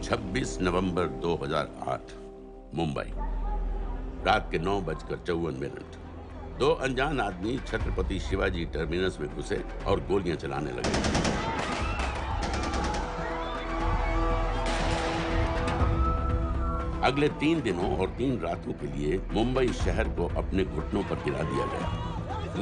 26 नवंबर 2008 मुंबई, रात के 9:54। दो अनजान आदमी छत्रपति शिवाजी टर्मिनस में घुसे और गोलियां चलाने लगे। अगले 3 दिनों और 3 रातों के लिए मुंबई शहर को अपने घुटनों पर गिरा दिया गया।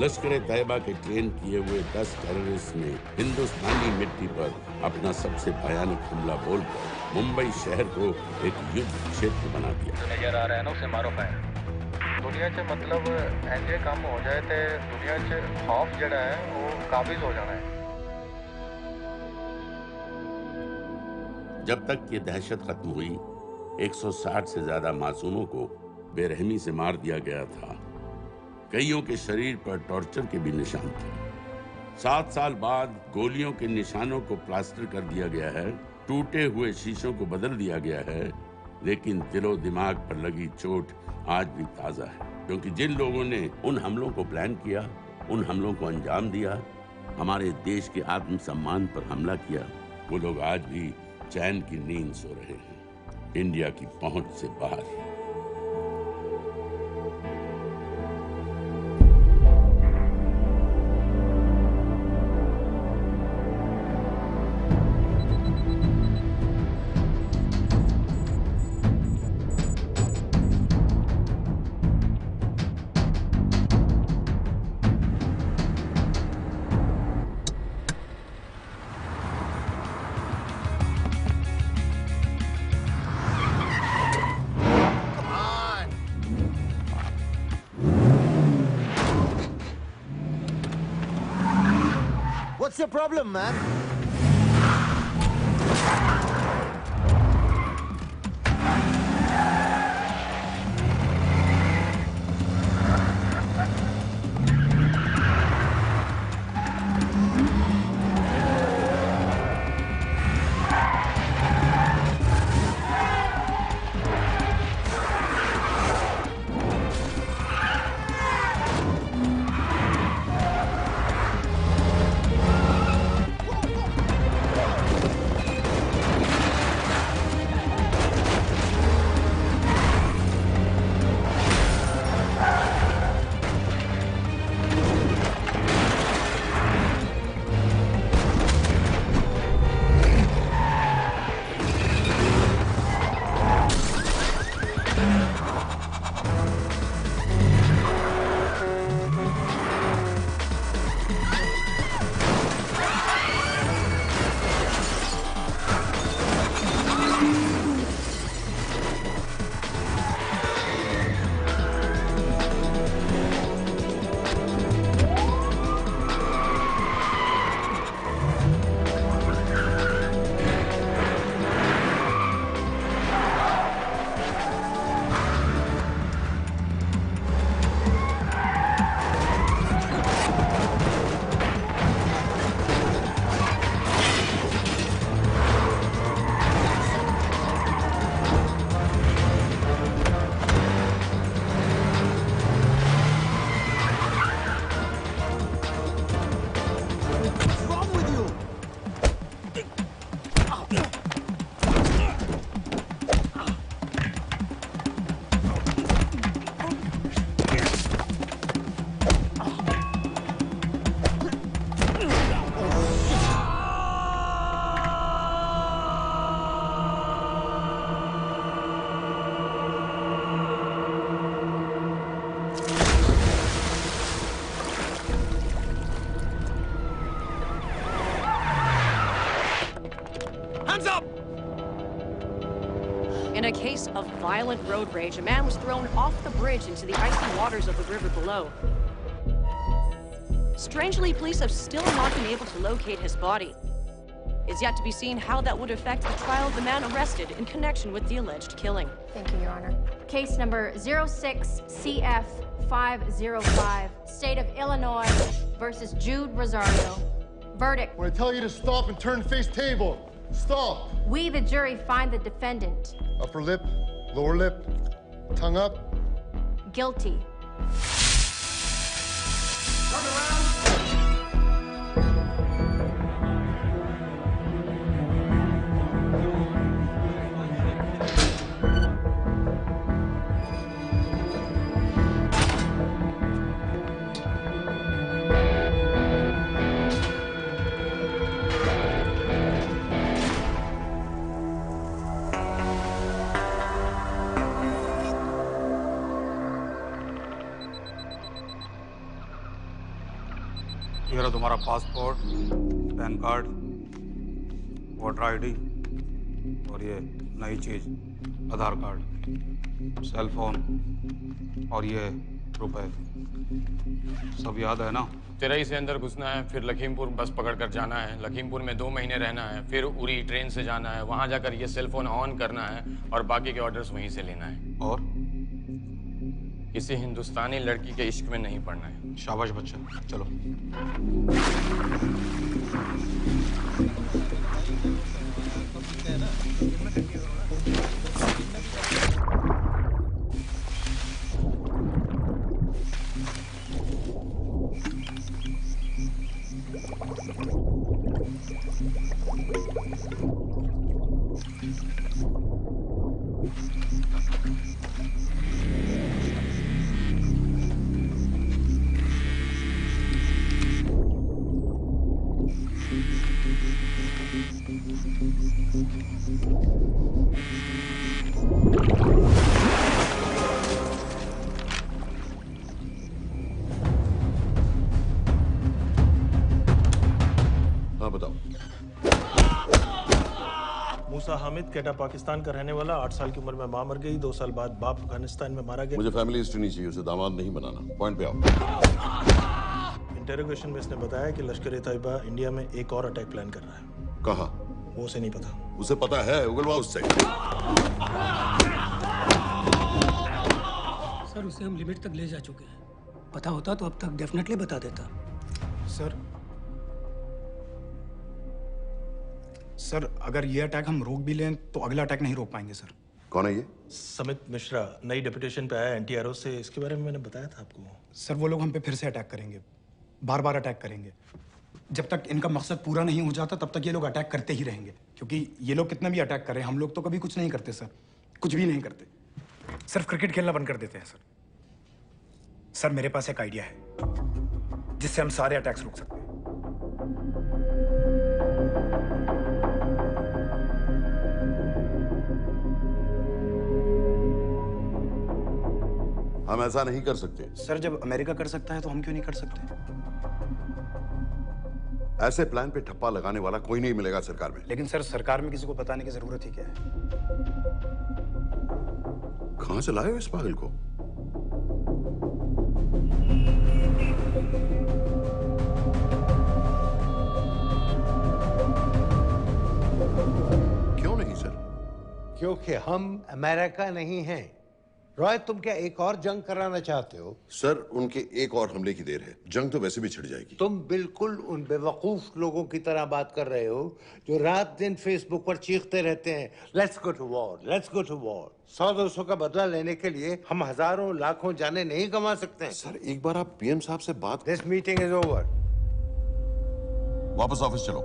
लश्कर-ए-तैयबा के ट्रेन किए हुए 10 टेररिस्ट ने हिंदुस्तानी मिट्टी पर अपना सबसे भयानक हमला बोलकर मुंबई शहर को एक युद्ध क्षेत्र बना दिया। नजर आ रहा है ना, उसे मारो फायर। दुनिया च मतलब ऐसे काम हो जाए तो दुनिया च खौफ जड़ा है वो काबिज हो जाना है। जब तक ये दहशत खत्म हुई, 160 से ज्यादा मासूमों को बेरहमी से मार दिया गया था। कईयों के शरीर पर टॉर्चर के भी निशान थे। 7 साल बाद गोलियों के निशानों को प्लास्टर कर दिया गया है, टूटे हुए शीशों को बदल दिया गया है, लेकिन दिलो दिमाग पर लगी चोट आज भी ताजा है। क्योंकि जिन लोगों ने उन हमलों को प्लान किया, उन हमलों को अंजाम दिया, हमारे देश के आत्मसम्मान पर हमला किया, वो लोग आज भी चैन की नींद सो रहे हैं, इंडिया की पहुंच से बाहर। What's your problem, man? In a case of violent road rage, a man was thrown off the bridge into the icy waters of the river below. Strangely, police have still not been able to locate his body. It's yet to be seen how that would affect the trial of the man arrested in connection with the alleged killing. Thank you, Your Honor. Case number 06-CF-505, State of Illinois versus Jude Rosario. Verdict. When I tell you to stop and turn face table, stop. We, the jury, find the defendant Upper lip, lower lip, tongue up. guilty. ये रहा तुम्हारा passport, pan card, voter ID और ये नई चीज आधार card, cell phone और ये रुपए। सब याद है ना? तिरई से अंदर घुसना है, फिर लखीमपुर बस पकड़कर जाना है, लखीमपुर में 2 महीने रहना है, फिर उरी ट्रेन से जाना है, वहां जाकर ये सेल फोन ऑन करना है और बाकी के ऑर्डर्स वहीं से लेना है। और किसी हिंदुस्तानी लड़की के इश्क में नहीं पड़ना है। शाबाश बच्चा, चलो। हामिद केटा पाकिस्तान का रहने वाला, 8 साल की उम्र में मां मर गई, 2 साल बाद बाप अफगानिस्तान में मारा गया। मुझे फैमिली हिस्ट्री नहीं चाहिए, उसे दामाद नहीं बनाना। पॉइंट पे आओ। इंटेरोगेशन में इसने बताया कि लश्कर-ए-तैयबा इंडिया में एक और अटैक प्लान कर रहा है। कहाँ? वो उसे नहीं पता। उसे पता है, उगलवा उससे। सर उसे हम लिमिट तक ले जा चुके हैं। पता होता तो अब तक डेफिनेटली बता देता। सर अगर ये अटैक हम रोक भी लें तो अगला अटैक नहीं रोक पाएंगे सर। कौन है ये? समित मिश्रा, नई डेपुटेशन पे आया एंटी-एरो से। इसके बारे में मैंने बताया था आपको। सर वो लोग हम पे फिर से अटैक करेंगे, बार बार अटैक करेंगे। जब तक इनका मकसद पूरा नहीं हो जाता तब तक ये लोग अटैक करते ही रहेंगे, क्योंकि ये लोग कितना भी अटैक करें हम लोग तो कभी कुछ नहीं करते सर, कुछ भी नहीं करते। सिर्फ क्रिकेट खेलना बंद कर देते हैं सर। सर मेरे पास एक आइडिया है जिससे हम सारे अटैक्स रोक सकते हैं। हम ऐसा नहीं कर सकते। सर जब अमेरिका कर सकता है तो हम क्यों नहीं कर सकते? ऐसे प्लान पे ठप्पा लगाने वाला कोई नहीं मिलेगा सरकार में। लेकिन सर सरकार में किसी को बताने की जरूरत ही क्या है? कहां से लाए हो इस पागल को? क्यों नहीं सर? क्योंकि हम अमेरिका नहीं हैं। रॉय तुम क्या एक और जंग कराना चाहते हो? सर उनके एक और हमले की देर है, जंग तो वैसे भी छिड़ जाएगी। तुम बिल्कुल उन बेवकूफ लोगों की तरह बात कर रहे हो जो रात दिन फेसबुक पर चीखते रहते हैं let's go to war, let's go to war. 100-200 का बदला लेने के लिए हम हजारों लाखों जाने नहीं कमा सकते। सर एक बार आप पीएम साहब से बात। This meeting is over. वापस ऑफिस चलो।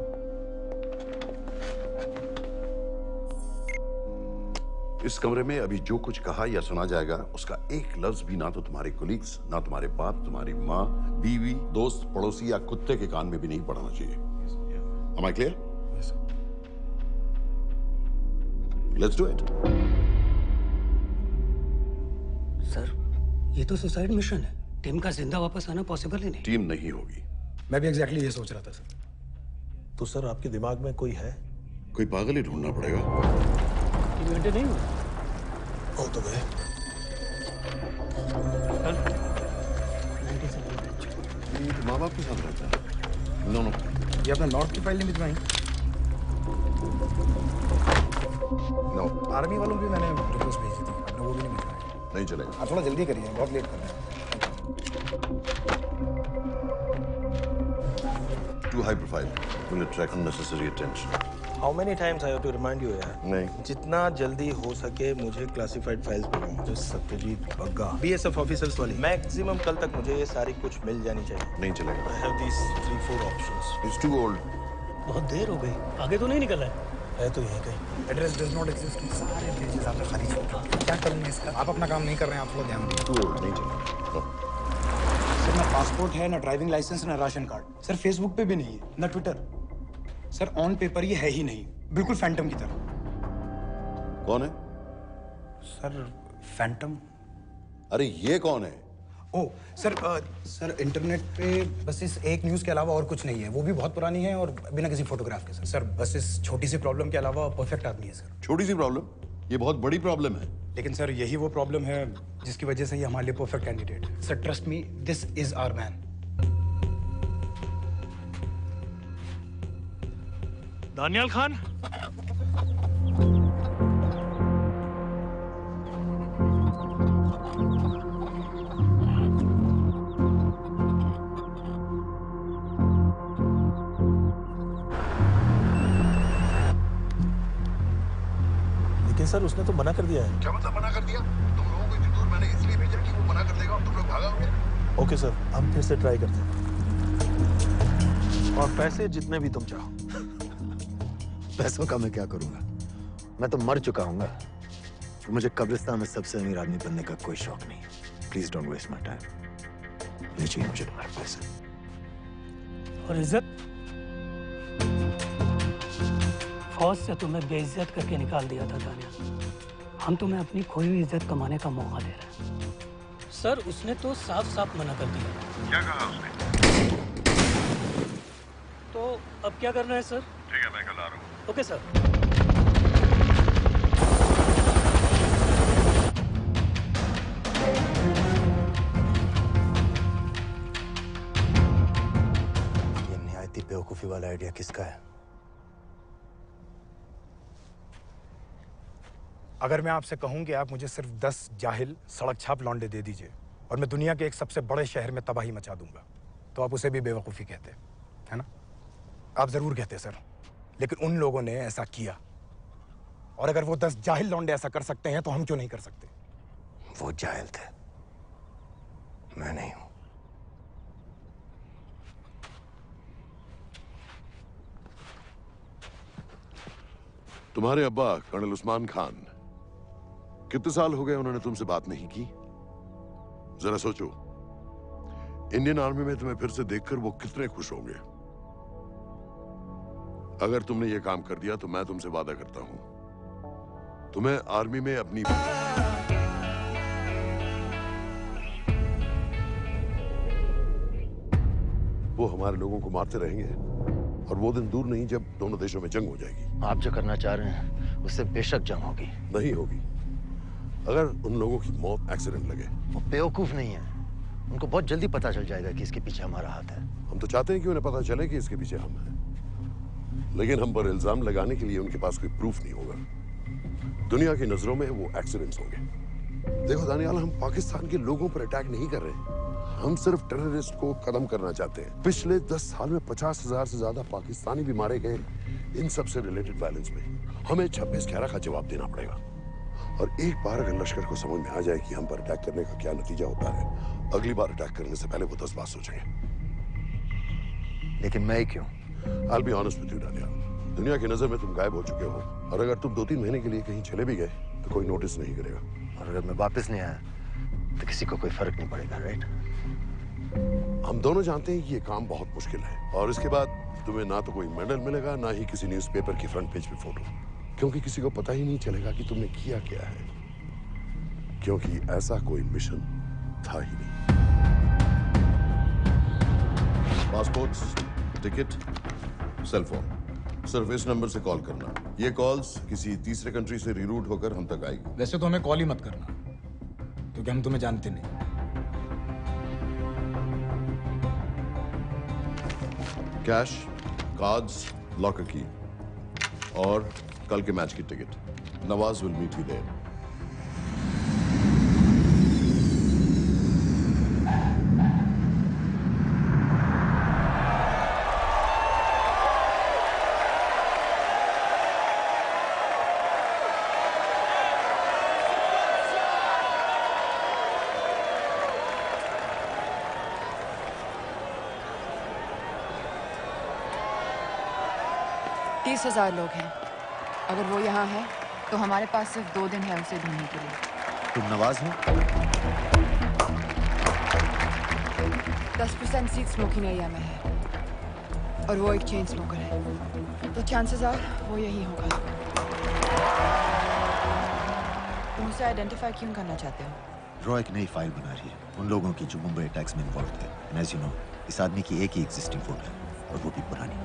इस कमरे में अभी जो कुछ कहा या सुना जाएगा उसका एक लफ्ज भी ना तो तुम्हारे कोलीग्स, ना तुम्हारे बाप, तुम्हारी माँ, बीवी, दोस्त, पड़ोसी या कुत्ते के कान में भी नहीं पड़ना चाहिए। Am I clear? Yes, sir. Let's do it. Sir ये तो सुसाइड मिशन है। टीम का जिंदा वापस आना पॉसिबल ही नहीं। टीम नहीं होगी। मैं भी एग्जैक्टली ये सोच रहा था सर। तो सर आपके दिमाग में कोई है? कोई पागल ही ढूंढना पड़ेगा। 3 घंटे नहीं हुए? हो तो गए। माँ बाप के साथ रहता है? No no. ये अपना नॉर्थ की फाइल नहीं भिजवाई? नो। आर्मी वालों की मैंने रिक्वेस्ट भेजी थी, आपने वो भी नहीं भिजवाई। नहीं चलेगा। आप थोड़ा जल्दी करिए, बहुत लेट कर रहे हैं। Too high profile. Will attract unnecessary attention. How many times I have to remind you यार? नहीं। जितना जल्दी हो सके मुझे क्लासिफाइड फाइल्स बनाओ। जो सत्यजीत बग्गा, BSF ऑफिसर्स वाली। मैक्सिमम कल तक मुझे ये सारी कुछ मिल जानी चाहिए। नहीं चलेगा। I have these 3-4 options. It's too old. बहुत देर हो गई, आगे तो नहीं निकला है तो यहीं कहीं। Address does not exist. सारे पेजेस आपने खाली छोड़ दिए। क्या करूंगे इसका? आप अपना काम नहीं कर रहे हैं, आप थोड़ा ध्यान दीजिए। Too old, नहीं चलेगा। सर ना पासपोर्ट है, ना ड्राइविंग लाइसेंस, ना राशन कार्ड। सर फेसबुक पे भी नहीं है, ना ट्विटर। सर ऑन पेपर ये है ही नहीं, बिल्कुल फैंटम की तरह। कौन है? Sir Phantom. अरे ये कौन है? ओह सर इंटरनेट पे बस इस एक न्यूज़ के अलावा और कुछ नहीं है, वो भी बहुत पुरानी है और बिना किसी फोटोग्राफ के। सर बस इस छोटी सी प्रॉब्लम के अलावा परफेक्ट आदमी है सर। छोटी सी प्रॉब्लम? ये बहुत बड़ी प्रॉब्लम है। लेकिन सर यही वो प्रॉब्लम है जिसकी वजह से ये हमारे लिए परफेक्ट कैंडिडेट है। Sir trust me, this is our man. Daniyal Khan, sir उसने तो मना कर दिया है। क्या मतलब मना कर दिया? तुम लोगों को इतनी दूर मैंने इसलिए भेजा कि वो मना कर देगा और तुम लोग भागोगे। ओके सर, हम फिर से ट्राई करते हैं। और पैसे जितने भी तुम चाहो। पैसों का मैं क्या करूंगा? मैं तो मर चुका हूँ। तो मुझे कब्रिस्तान में सबसे अमीर आदमी बनने का कोई शौक नहीं। Please don't waste my time. नहीं चाहिए मुझे तुम्हारे पैसे। और इज्जत? फौज से तुम्हें बेइज्जत करके निकाल दिया था दानिया। हम तुम्हें अपनी खोई हुई इज्जत कमाने का मौका दे रहे हैं। सर उसने तो साफ साफ मना कर दिया। क्या कहा उसने? तो अब क्या करना है सर? ठीक है, मैं कल आ रहा हूँ। Okay sir. ये निहायती बेवकूफी वाला आइडिया किसका है? अगर मैं आपसे कहूं कि आप मुझे सिर्फ 10 जाहिल सड़क छाप लौंडे दे दीजिए और मैं दुनिया के एक सबसे बड़े शहर में तबाही मचा दूंगा, तो आप उसे भी बेवकूफ़ी कहते, है ना? आप ज़रूर कहते सर, लेकिन उन लोगों ने ऐसा किया। और अगर वो 10 जाहिल लौंडे ऐसा कर सकते हैं तो हम क्यों नहीं कर सकते? वो जाहिल थे, मैं नहीं हूं। तुम्हारे अब्बा कर्नल उस्मान खान, कितने साल हो गए उन्होंने तुमसे बात नहीं की? जरा सोचो, इंडियन आर्मी में तुम्हें फिर से देखकर वो कितने खुश होंगे। अगर तुमने ये काम कर दिया तो मैं तुमसे वादा करता हूं, तुम्हें आर्मी में अपनी वो हमारे लोगों को मारते रहेंगे और वो दिन दूर नहीं जब दोनों देशों में जंग हो जाएगी। आप जो करना चाह रहे हैं उससे बेशक जंग होगी। नहीं होगी। अगर उन लोगों की मौत एक्सीडेंट लगे। वो बेवकूफ नहीं है, उनको बहुत जल्दी पता चल जाएगा कि इसके पीछे हमारा हाथ है। हम तो चाहते हैं कि उन्हें पता चले कि इसके पीछे हम हैं, लेकिन हम पर इल्जाम लगाने के लिए उनके पास कोई प्रूफ नहीं होगा। दुनिया की नजरों में वो एक्सीडेंट्स होंगे। देखो दानियाल, हम पाकिस्तान के लोगों पर अटैक नहीं कर रहे, हम सिर्फ टेररिस्ट को खत्म करना चाहते हैं। पिछले 10 साल में 50,000 से ज्यादा पाकिस्तानी भी मारे गए इन सब से रिलेटेड वायलेंस में। हमें 26/11 का जवाब देना पड़ेगा। और एक बार अगर लश्कर को समझ में आ जाए कि हम पर अटैक करने का क्या नतीजा होता है, अगली बार अटैक करने से पहले वो 10 बार सोचेंगे। लेकिन मैं क्यों? I'll be honest with you, Daniyal, दुनिया की नजर में तुम गायब हो चुके हो, और अगर तुम 2-3 महीने के लिए कहीं चले भी गए तो कोई नोटिस नहीं करेगा। और अगर मैं वापस नहीं आया तो किसी को कोई फर्क नहीं पड़ेगा, राइट? हम दोनों जानते हैं कि ये काम बहुत मुश्किल है, और इसके बाद तुम्हें ना तो कोई मेडल मिलेगा, ना ही किसी न्यूज़पेपर की फ्रंट पेज पे फोटो, क्योंकि किसी को पता ही नहीं चलेगा कि तुमने किया क्या है, क्योंकि ऐसा कोई मिशन था ही नहीं। पासपोर्ट, टिकट, सेल फोन, सिर्फ इस नंबर से कॉल करना। ये कॉल्स किसी तीसरे कंट्री से रीरूट होकर हम तक आएगी। वैसे तो हमें कॉल ही मत करना, क्योंकि हम तुम्हें जानते नहीं। कैश, कार्ड्स, लॉकर की, और कल के मैच की ticket. Nawaz will meet you there. तीस 30,000 लोग हैं। अगर वो यहाँ है तो हमारे पास सिर्फ 2 दिन है उसे ढूंढने के लिए। तुम नवाज हो? 10% सीख स्मोकिंग एरिया में है और वो एक चेन स्मोकर है, तो चांसेस आर वो यही होगा। तुम उसे आइडेंटिफाई क्यों करना चाहते हो? रॉ एक नई फाइल बना रही है उन लोगों की जो मुंबई अटैक्स में इन्वॉल्व थे। एंड एज यू नो, इस आदमी की एक ही एग्जिस्टिंग फोन है और वो भी पुरानी।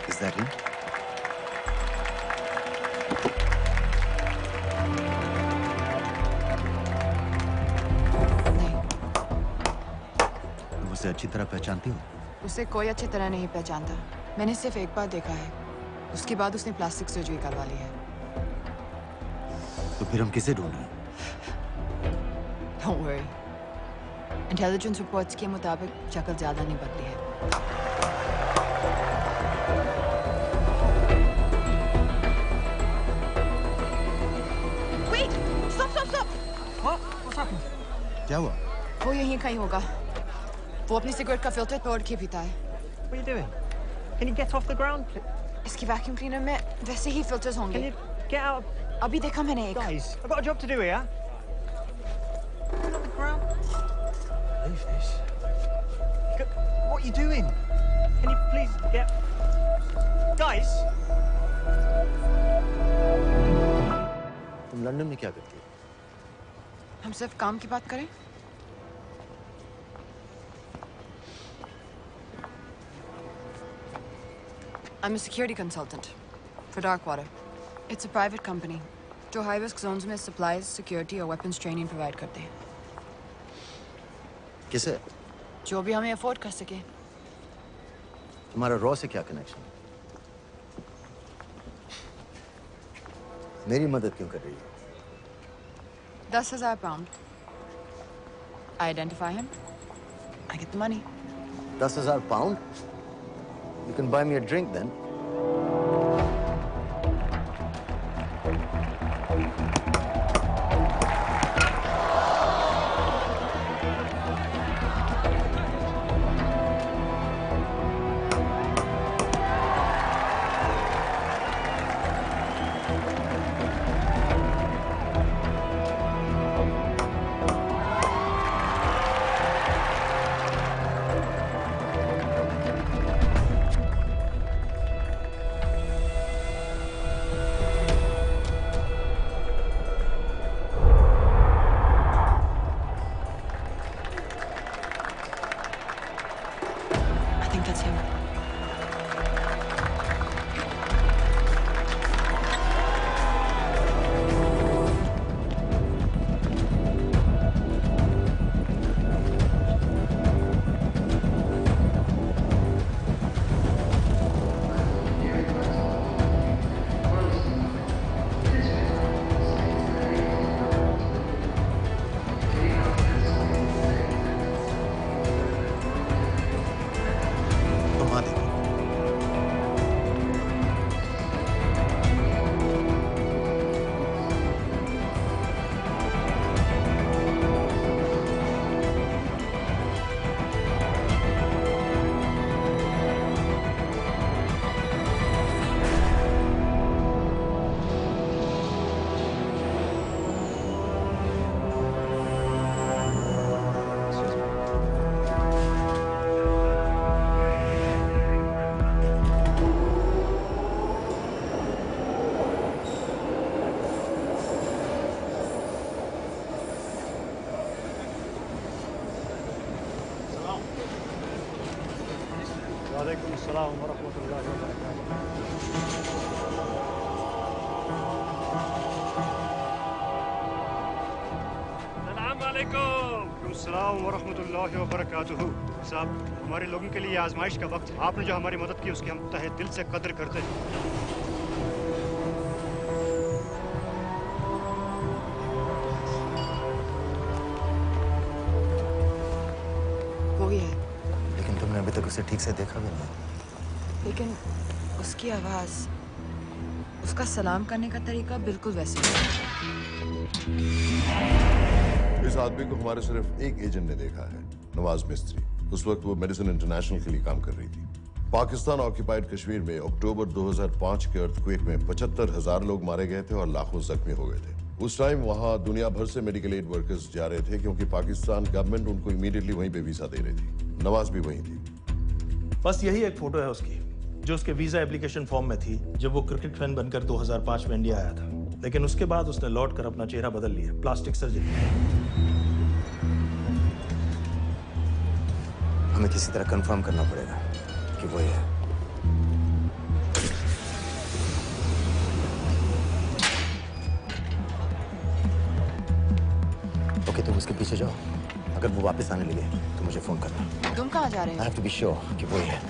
Is that him? तुम उसे अच्छी तरह पहचानती हो? उसे कोई अच्छी तरह नहीं पहचानता। मैंने सिर्फ एक बार देखा है, उसके बाद उसने प्लास्टिक सर्जरी करवा ली है। तो फिर हम किसे ढूंढ रहे हैं? Don't worry. इंटेलिजेंस रिपोर्ट्स के मुताबिक शक्ल ज्यादा नहीं बदली है। Wait! Stop! Stop! Stop! What's happened? क्या हुआ? वो यहीं कहीं होगा। वो अपनी सिगरेट का फिल्टर तोड़ के पीता है। What are you doing? Can you get off the ground? इसकी वैक्यूम क्लीनर में वैसे ही फिल्टर्स होंगे। Can you get out? अभी देखा मैंने एक। Guys, I've got a job to do here. Get on the ground. Leave this. What are you doing? Can you please get... Guys? तुम London में क्या करती हो? हम सिर्फ काम की बात करें? I'm a security consultant for Darkwater. It's a private company जो high risk zones में supplies, security और weapons training provide करते हैं। किसे? जो भी हमें afford कर सके। तुम्हारा रॉ से क्या कनेक्शन? मेरी मदद क्यों कर रही हो? 10,000 pound. I identify him. I get the money. 10,000 pound? You can buy me a drink then. वालेकुम अस्सलाम वरहमतुल्लाहि वबरकातुहू। साहब, हमारे लोगों के लिए आजमाइश का वक्त है। आपने जो हमारी मदद की उसकी हम तहे दिल से कदर करते हैं। वो ही है, लेकिन तुमने अभी तक उसे ठीक से देखा भी नहीं। लेकिन उसकी आवाज, उसका सलाम करने का तरीका बिल्कुल वैसे ही है। इस आदमी को हमारे सिर्फ एक एजेंट ने देखा है, नवाज मिस्त्री। उस वक्त वो मेडिसिन इंटरनेशनल के लिए काम कर रही थी। पाकिस्तान ऑक्यूपाइड कश्मीर में अक्टूबर 2005 के अर्थक्वेक में 75,000 लोग मारे गए थे और लाखों जख्मी हो गए थे। उस टाइम वहां दुनिया भर से मेडिकल एड वर्कर्स जा रहे थे क्योंकि पाकिस्तान गवर्नमेंट उनको इमीडिएटली वहीं पे वीजा दे रही थी। नवाज भी वहीं थी। बस यही एक फोटो है उसकी, जो उसके वीजा एप्लीकेशन फॉर्म में थी जब वो क्रिकेट फैन बनकर 2005 में इंडिया आया था। लेकिन उसके बाद उसने लौट कर अपना चेहरा बदल लिया, प्लास्टिक सर्जरी। हमें किसी तरह कंफर्म करना पड़ेगा कि वो है। ओके, तुम उसके पीछे जाओ। अगर वो वापस आने लगे तो मुझे फोन करना। तुम कहाँ जा रहे हो? I have to be sure कि वो है।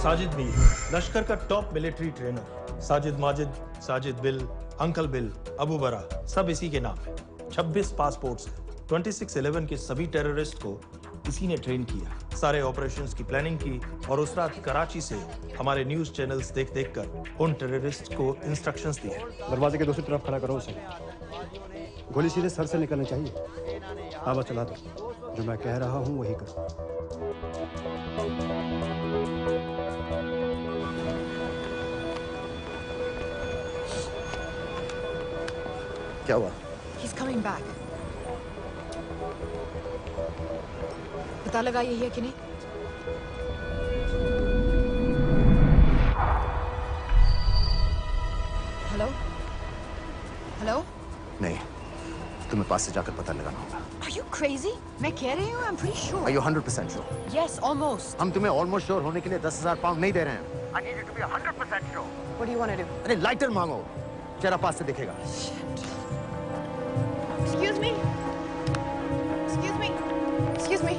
साजिद मीर, लश्कर का top military trainer. Sajid Majid, Sajid bill, uncle bill, Abu बरा, सब इसी के नाम है। 26 पासपोर्ट्स हैं। 26/11 के सभी टेररिस्ट को इसी ने ट्रेन किया। सारे ऑपरेशंस की प्लानिंग की और उस रात कराची से हमारे न्यूज चैनल्स देख कर उन टेररिस्ट को इंस्ट्रक्शंस दिए। दरवाजे के दूसरी तरफ खड़ा करो उसे। गोली सीधे सर से निकलनी चाहिए। आवाज चला दो। जो मैं कह रहा हूँ वही करो। क्या हुआ? He's coming back. पता लगा यही है कि नहीं? हेलो? हेलो? नहीं, तुम्हें पास से जाकर पता लगाना होगा। Are you crazy? मैं कह रही हूँ, I'm pretty sure. Are you 100% sure? Yes, almost. हम तुम्हें almost sure होने के लिए 10,000 पाउंड नहीं दे रहे हैं। I need you to be 100% sure. What do you want to do? अरे लाइटर मांगो, चेहरा पास से दिखेगा। Excuse me. Excuse me. Excuse me.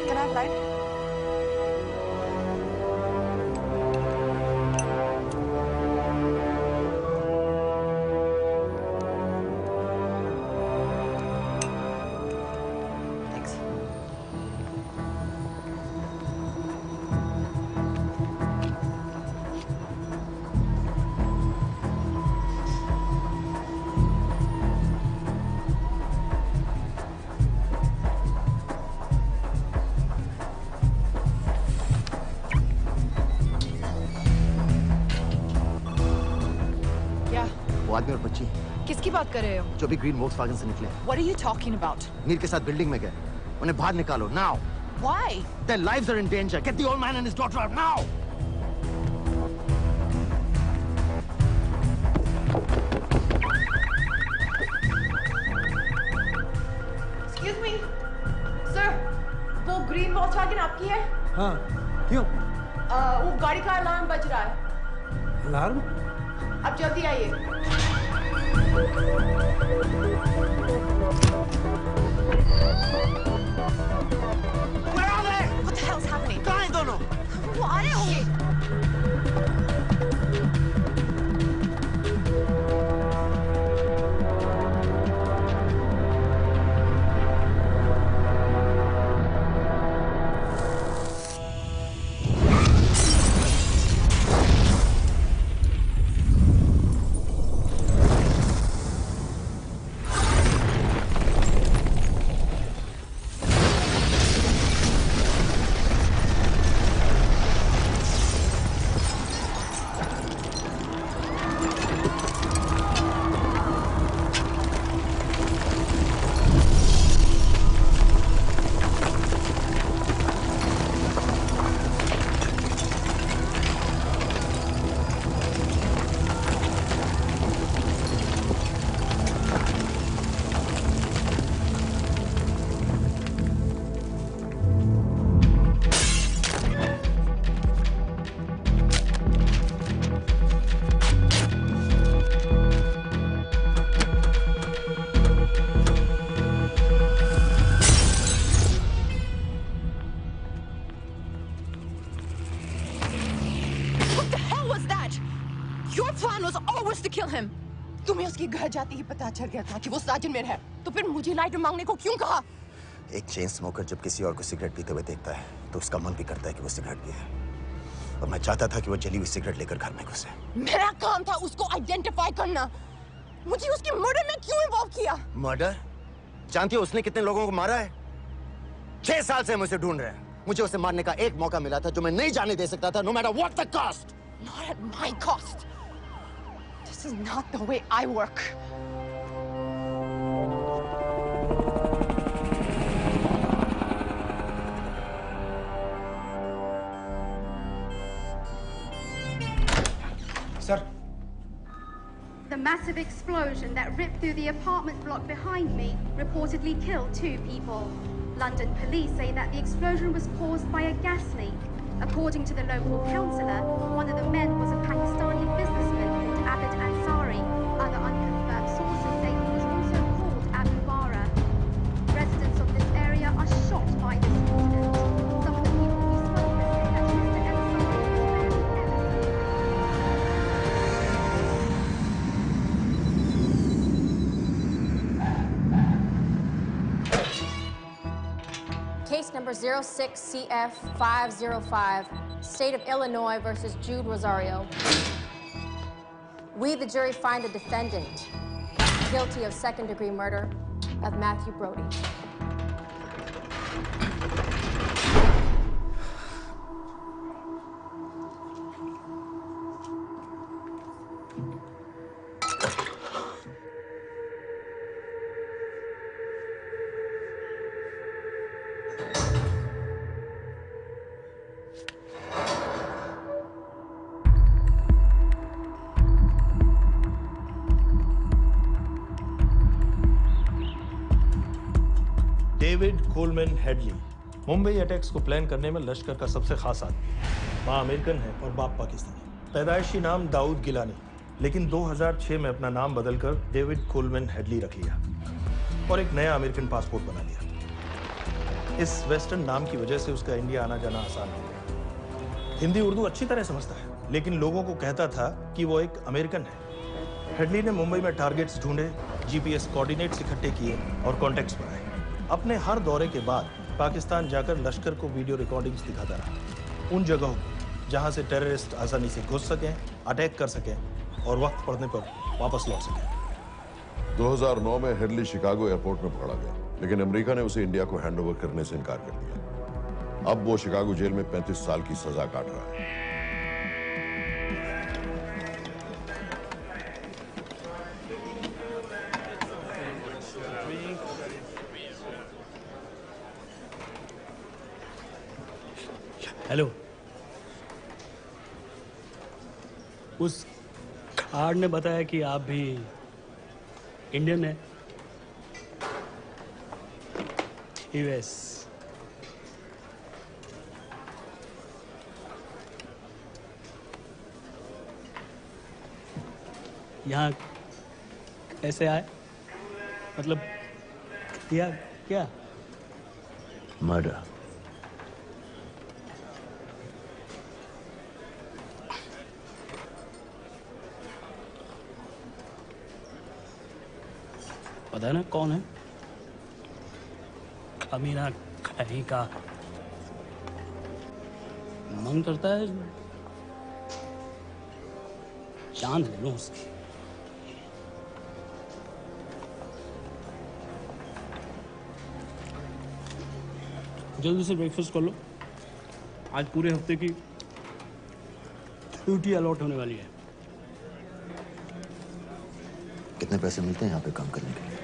Can I have light? Thanks. आदमी और बच्ची किसकी बात कर रहे हो? जो भी ग्रीन वोक्सवैगन से निकले। What are you talking about? Mir के साथ बिल्डिंग में गए। उन्हें बाहर निकालो now. Why? Their lives are in danger. Get the old man and his daughter out now! Excuse me, sir. वो ग्रीन वॉल्क्सवैगन आपकी है? हाँ, क्यों? वो गाड़ी का अलार्म बज रहा है। अलार्म? अब जल्दी आइए। Where are they? What the hell's happening? कहाँ हैं दोनों? वो आ रहे होंगे। तुम्हें उसके घर जाते ही पता चल गया था कि वो साजिद मिर है, तो फिर मुझे लाइटर मांगने को क्यों कहा? एक चेन स्मोकर जब किसी और को सिगरेट पीते हुए देखता है तो उसका मन भी करता है कि वो सिगरेट पिए, और मैं चाहता था कि वो जली हुई सिगरेट लेकर घर में घुसे। मेरा काम था उसको आइडेंटिफाई करना। मुझे उसके मर्डर में क्यों इन्वॉल्व किया? मर्डर? जानती हो उसने कितने लोगों को मारा है? 6 साल से हम उसे ढूंढ रहे हैं। मुझे उसे मारने का एक मौका मिला था जो मैं नहीं जाने दे सकता था, no matter what the cost. Not at my cost. This is not the way I work. Sir. The massive explosion that ripped through the apartment block behind me reportedly killed 2 people. London police say that the explosion was caused by a gas leak. According to the local councillor, one of the men was a Pakistani businessman called Abid Ansari. Other unconfirmed sources say he was also called Abu Bara. Residents of this area are shocked by this incident. Some of the people we spoke with say that Mr. Ansari was very Case number 06CF505, State of Illinois versus Jude Rosario. We, the jury, find the defendant guilty of second-degree murder of Matthew Brody. David Coleman Headley Mumbai attacks को plan करने में लश्कर का सबसे खास आदमी। माँ American है और बाप पाकिस्तानी। पैदाइशी नाम दाऊद गिलानी, लेकिन 2006 में अपना नाम बदलकर डेविड कोलमैन हेडली रख लिया और एक नया अमेरिकन पासपोर्ट बना लिया। इस वेस्टर्न नाम की वजह से उसका इंडिया आना जाना आसान हो गया। हिंदी उर्दू अच्छी तरह समझता है, लेकिन लोगों को कहता था कि वो एक अमेरिकन है। हेडली ने मुंबई में टारगेट्स ढूंढे, जीपीएस कोऑर्डिनेट्स इकट्ठे किए और कॉन्टैक्ट्स बनाए। अपने हर दौरे के बाद पाकिस्तान जाकर लश्कर को वीडियो रिकॉर्डिंग्स दिखाता रहा, उन जगहों को जहां से टेररिस्ट आसानी से घुस सकें, अटैक कर सकें और वक्त पड़ने पर वापस लौट सकें। 2009 में हेडली शिकागो एयरपोर्ट में पकड़ा गया, लेकिन अमेरिका ने उसे इंडिया को हैंडओवर करने से इनकार कर दिया। अब वो शिकागो जेल में 35 साल की सजा काट रहा है। हेलो। उस कार्ड ने बताया कि आप भी इंडियन है। यूएस। यहाँ कैसे आए? मतलब किया क्या? मर्डर। पता है ना कौन है? कमीना कहीं का। मन करता है जान ले लूं उसकी। जल्दी से ब्रेकफास्ट कर लो। आज पूरे हफ्ते की ड्यूटी अलॉट होने वाली है। कितने पैसे मिलते हैं यहाँ पे काम करने के लिए?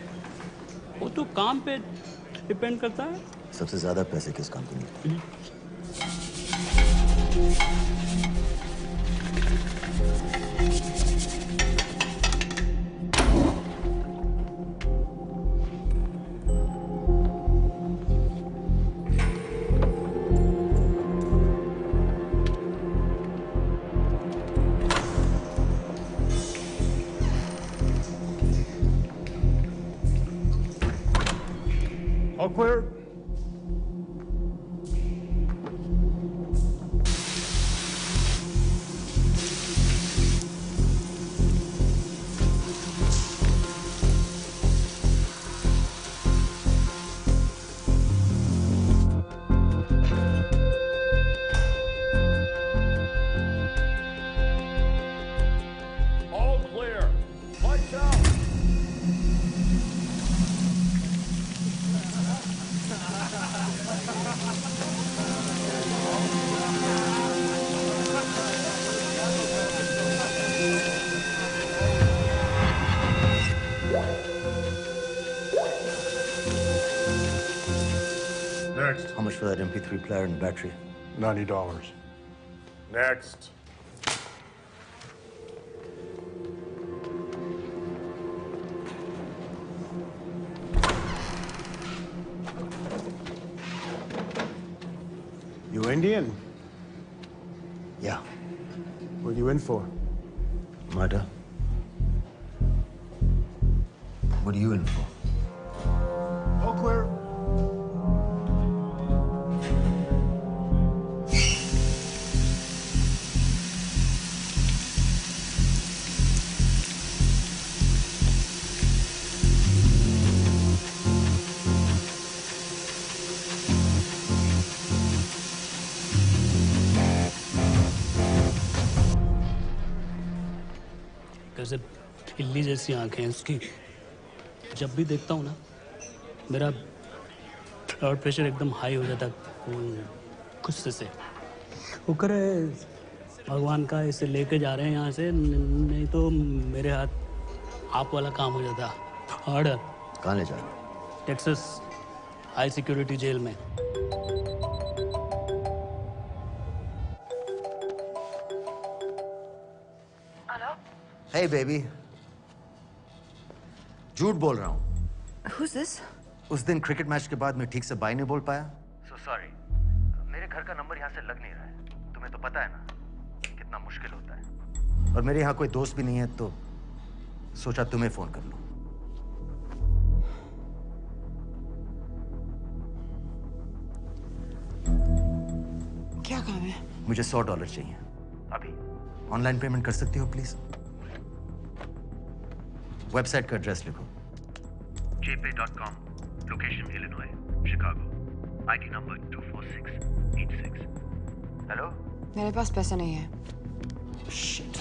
वो तो काम पे डिपेंड करता है। सबसे ज्यादा पैसे किस काम को मिलते हैं? All clear? All clear. Lights out. Next. How much for that MP3 player and battery? $90. Next. You Indian? Yeah. What are you in for? Murder. What are you in for? All clear. कैसे खिल्ली जैसी आंखें हैं उसकी। जब भी देखता हूँ ना मेरा ब्लड प्रेशर एकदम हाई हो जाता है गुस्से से। शुक्र है भगवान का इसे लेके जा रहे हैं यहाँ से, नहीं तो मेरे हाथ आप वाला काम हो जाता। ऑर्डर। कहाँ ले जा रहे हो? टेक्सास हाई सिक्योरिटी जेल में। Hey baby. झूठ बोल रहा हूँ। Who's this? उस दिन क्रिकेट मैच के बाद मैं ठीक से बाय नहीं बोल पाया। So sorry. मेरे घर का नंबर यहाँ से लग नहीं रहा है। तुम्हें तो पता है ना कितना मुश्किल होता है। और मेरे यहाँ कोई दोस्त भी नहीं है तो सोचा तुम्हें फोन कर लूं। क्या काम है? मुझे $100 चाहिए अभी। ऑनलाइन पेमेंट कर सकती हो प्लीज? वेबसाइट का एड्रेस लिखो। jpay.com, location Illinois, Chicago, ID number 24686. Hello? मेरे पास पैसा नहीं है। Shit.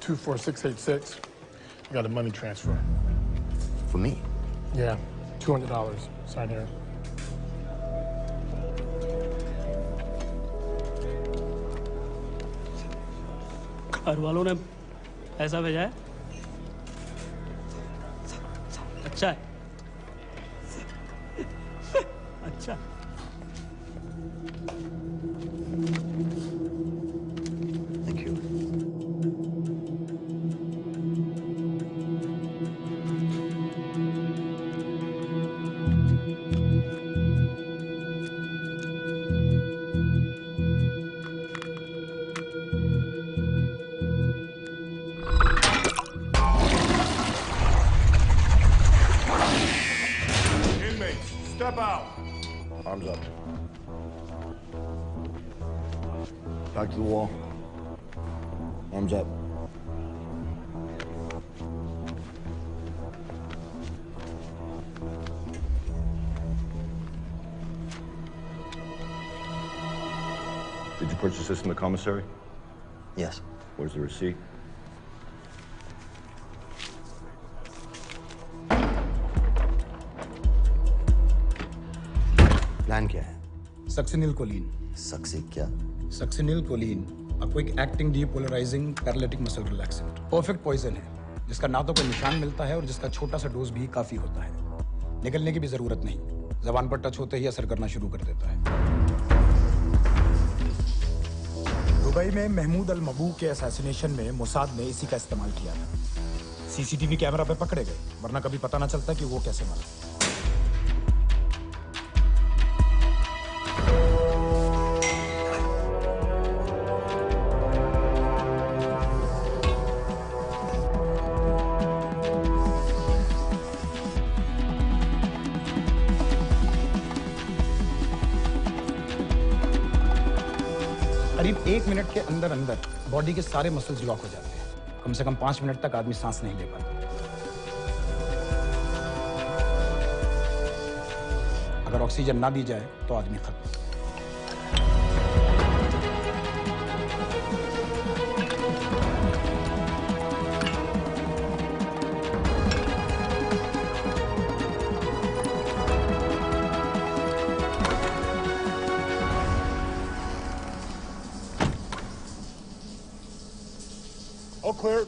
24686. I got a money transfer. For me? Yeah, $200. Sign here. घर वालों ने पैसा भेजा है? अच्छा है। अच्छा। Thank you. Inmates, step out. Arms up. Back to the wall. Arms up. Did you purchase this in the commissary? Yes. Where's the receipt? Plan क्या है? Succinyl choline. सक्सी क्या? Succinyl choline a quick acting depolarizing paralytic muscle relaxant. Perfect poison है जिसका ना तो कोई निशान मिलता है और जिसका छोटा सा डोज भी काफी होता है। निकलने की भी जरूरत नहीं, जबान पर टच होते ही असर करना शुरू कर देता है। दुबई में महमूद अल मबू के असैसिनेशन में मोसाद ने इसी का इस्तेमाल किया था। सीसीटीवी कैमरा पे पकड़े गए, वरना कभी पता ना चलता कि वो कैसे मरा। करीब 1 मिनट के अंदर अंदर बॉडी के सारे मसल्स लॉक हो जाते हैं। कम से कम 5 मिनट तक आदमी सांस नहीं ले पाता। अगर ऑक्सीजन ना दी जाए तो आदमी खत्म। All clear.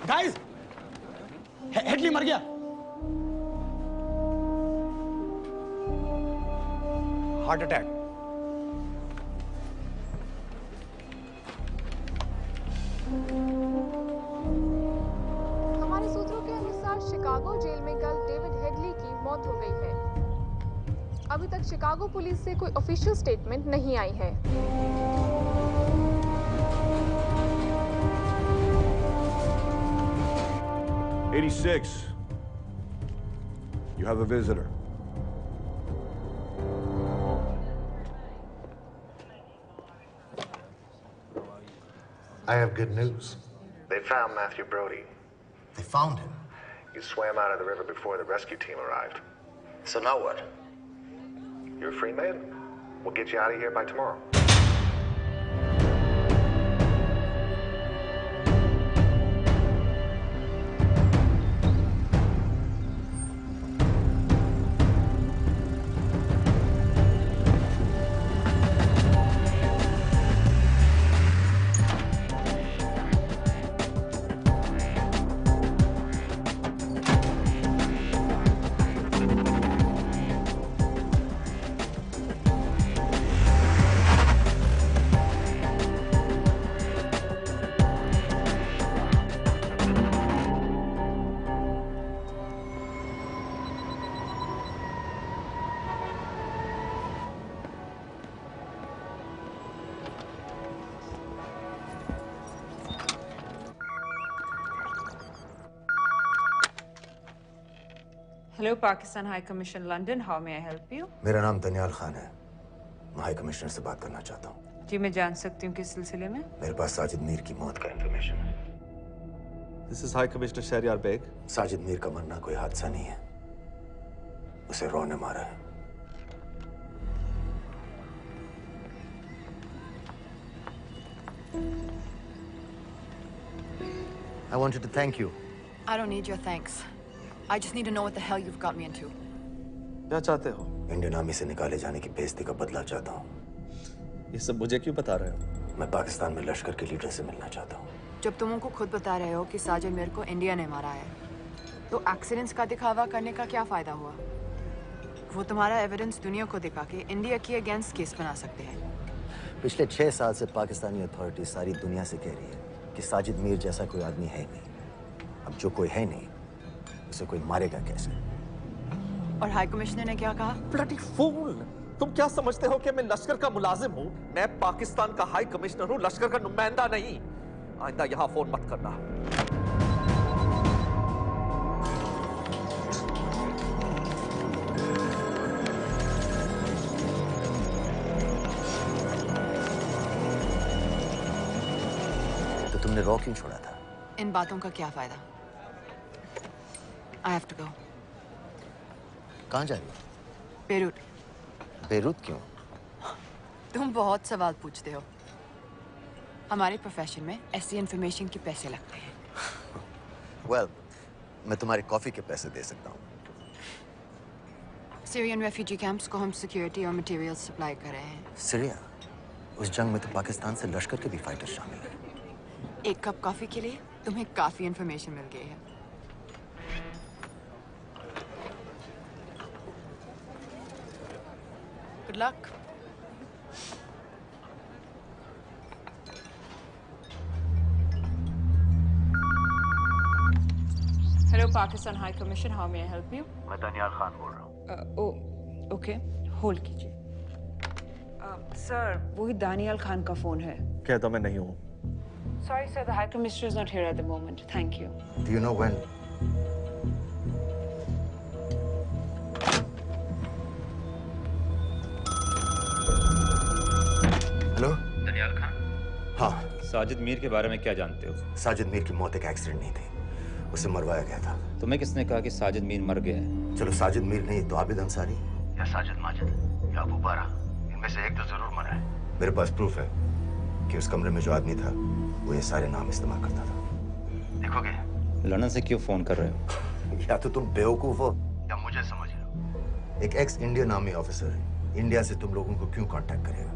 गाइस, हेडली मर गया। Heart attack. हमारे सूत्रों के अनुसार शिकागो जेल में कल डेविड हेडली की मौत हो गई है। अभी तक शिकागो पुलिस से कोई ऑफिशियल स्टेटमेंट नहीं आई है। 86. You have a visitor. I have good news. They found Matthew Brody. They found him? He swam out of the river before the rescue team arrived. So now what? You're a free man. We'll get you out of here by tomorrow. Hello, Pakistan High Commission, London. How may I help you? मेरा नाम दनियाल खान है। मैं high commissioner से बात करना चाहता हूँ। जी मैं जान सकती हूँ किस सिलसिले में? मेरे पास साजिद मीर की मौत का इंफॉर्मेशन है। This is High Commissioner Shahryar Beg. Sajid Mir का मरना कोई हादसा नहीं है। उसे रॉ ने मारा है। I wanted to thank you. I don't need your thanks. I just need to know what the hell you've got me into. क्या चाहते हो? इंडियन आर्मी से निकाले जाने की बेइज्जती का बदला चाहता हूँ। ये सब मुझे क्यों बता रहे हो? मैं पाकिस्तान में लश्कर के लीडर से मिलना चाहता हूँ। जब तुम उनको खुद बता रहे हो कि साजिद मीर को इंडिया ने मारा है, तो एक्सीडेंट्स का दिखावा करने का क्या फायदा हुआ? वो तुम्हारा एविडेंस दुनिया को दिखा के इंडिया की अगेंस्ट केस बना सकते हैं। पिछले 6 साल से पाकिस्तानी अथॉरिटी सारी दुनिया से कह रही है कि साजिद मीर जैसा कोई आदमी है नहीं। अब जो कोई है नहीं, उसे कोई मारेगा कैसे? और हाई कमिश्नर ने क्या कहा? Bloody fool! तुम क्या समझते हो कि मैं लश्कर का मुलाजिम हूँ? मैं पाकिस्तान का हाई कमिश्नर हूँ, लश्कर का नुमाइंदा नहीं। आइंदा यहाँ फोन मत करना। तो तुमने रॉ क्यों छोड़ा था? इन बातों का क्या फायदा? I have to go. कहाँ जा रही हो? बेरूट। बेरूत क्यों? तुम बहुत सवाल पूछते हो। हमारे प्रोफेशन में ऐसी इन्फॉर्मेशन के पैसे लगते हैं। Well, मैं तुम्हारे कॉफी के पैसे दे सकता हूँ। सीरियन रेफ्यूजी कैंप्स को हम सिक्योरिटी और मटेरियल्स सप्लाई कर रहे हैं। सीरिया? उस जंग में तो पाकिस्तान से लश्कर के भी फाइटर शामिल हैं। एक कप कॉफी के लिए तुम्हें काफी इन्फॉर्मेशन मिल गई है। Good luck. Hello, Pakistan High Commission. How may I help you? मैं दनियाल खान बोल रहा हूँ। ओह, ओके, होल्ड कीजिए। सर, वही दानियाल खान का फोन है। कहता मैं नहीं हूँ। Sorry, sir. The High Commissioner is not here at the moment. Thank you. Do you know when? Hello? Daniyal Khan? हाँ। साजिद मीर के बारे में क्या जानते हो? साजिद मीर की मौत एक एक्सीडेंट नहीं थी, उसे मरवाया गया था। तुम्हें किसने कहा कि साजिद मीर मर गया है? चलो साजिद मीर नहीं तो आबिद अंसारी या साजिद माजिद या अबू बारा, इनमें से एक तो जरूर मरा है। मेरे पास प्रूफ है कि उस कमरे में जो आदमी था वो ये सारे नाम इस्तेमाल करता था। देखोगे? लंदन से क्यों फोन कर रहे हो? या तो तुम बेवकूफ हो या मुझे समझ रहे हो। एक x Indian army officer India से तुम लोगों को क्यों कांटेक्ट करेगा?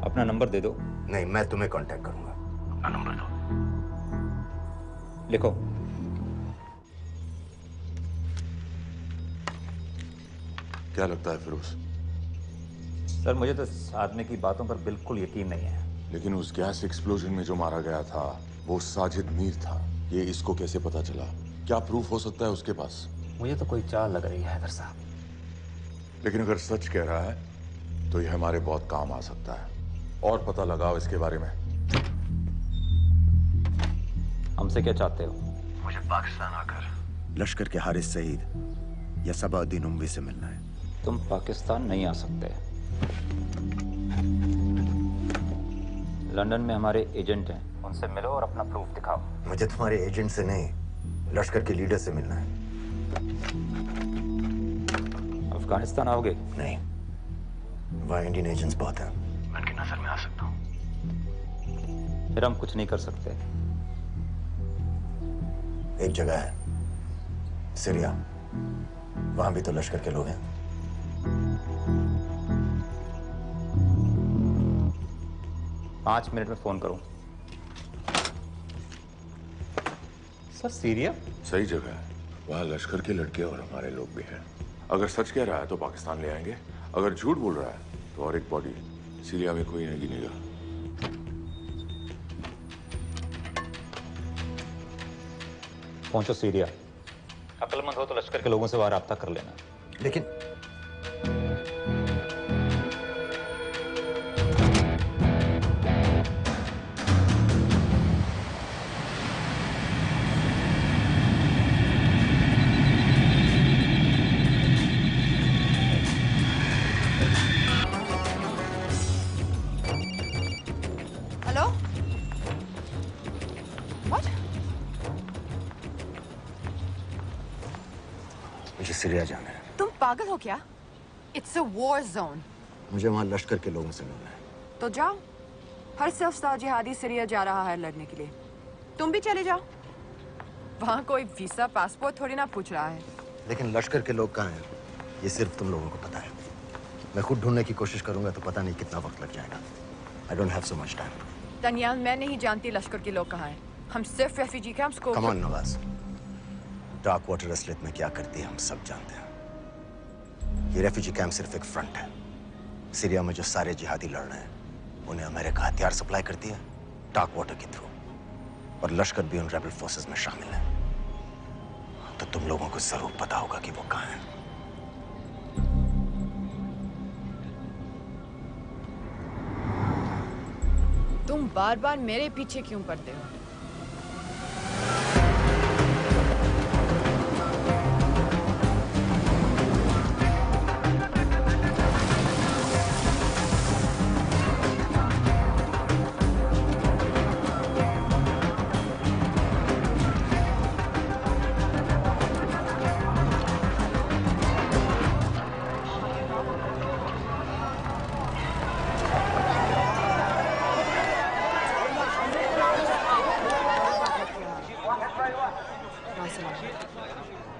अपना नंबर दे दो। नहीं, मैं तुम्हें कांटेक्ट करूंगा। अपना नंबर दो। लिखो। क्या लगता है फिरोज? सर मुझे तो इस आदमी की बातों पर बिल्कुल यकीन नहीं है। लेकिन उस गैस एक्सप्लोजन में जो मारा गया था वो साजिद मीर था। ये इसको कैसे पता चला? क्या प्रूफ हो सकता है उसके पास? मुझे तो कोई चाल लग रही है हैदर साहब। लेकिन अगर सच कह रहा है तो ये हमारे बहुत काम आ सकता है। और पता लगाओ इसके बारे में। हमसे क्या चाहते हो? मुझे पाकिस्तान आकर लश्कर के हारिस सईद या सबाउद्दीन उमवी से मिलना है। तुम पाकिस्तान नहीं आ सकते। लंदन में हमारे एजेंट हैं, उनसे मिलो और अपना प्रूफ दिखाओ। मुझे तुम्हारे एजेंट से नहीं, लश्कर के लीडर से मिलना है। अफगानिस्तान आओगे? नहीं, वहाँ इंडियन एजेंट्स बहुत हैं। मैं उनकी नजर में आ सकता हूँ। फिर हम कुछ नहीं कर सकते। एक जगह है, सीरिया, वहां भी तो लश्कर के लोग हैं। पाँच मिनट में फोन करूं। Sir Syria? सही जगह है, वहाँ लश्कर के लड़के और हमारे लोग भी हैं। अगर सच कह रहा है तो पाकिस्तान ले आएंगे, अगर झूठ बोल रहा है तो और एक बॉडी सीरिया में कोई नहीं गिनेगा। पहुंचो सीरिया। अक्लमंद हो तो लश्कर के लोगों से वहां राब्ता कर लेना। लेकिन सीरिया जाना है। तुम पागल हो क्या? It's a war zone. मुझे वहाँ लश्कर के लोगों से मिलना है। तो जाओ। हर सफ्ताह जिहादी सीरिया जा रहा है लड़ने के लिए। तुम भी चले जाओ। वहाँ कोई वीसा पासपोर्ट थोड़ी ना पूछ रहा है। लेकिन लश्कर के लोग कहाँ हैं? ये सिर्फ तुम लोगों को पता है। मैं खुद ढूंढने की कोशिश करूंगा तो पता नहीं कितना वक्त लग जाएगा। I don't have so much time. Daniyal, मैं नहीं जानती लश्कर के लोग कहाँ हैं। हम सिर्फ रेफ्यूजी कैंप्स को। Come on, Nawaz. Dark water असलियत में क्या करती है हम सब जानते हैं। ये रेफ्यूजी कैंप सिर्फ एक फ्रंट है। सीरिया में जो सारे जिहादी लड़ रहे हैं उन्हें अमेरिका हथियार सप्लाई करती है डार्क वाटर के थ्रू, और लश्कर भी उन रेबल फोर्सेस में शामिल है। तो तुम लोगों को जरूर पता होगा कि वो कहाँ है। तुम बार बार मेरे पीछे क्यों पड़ते हो?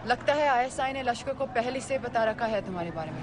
लगता है आईएसआई ने लश्कर को पहले से बता रखा है तुम्हारे बारे में।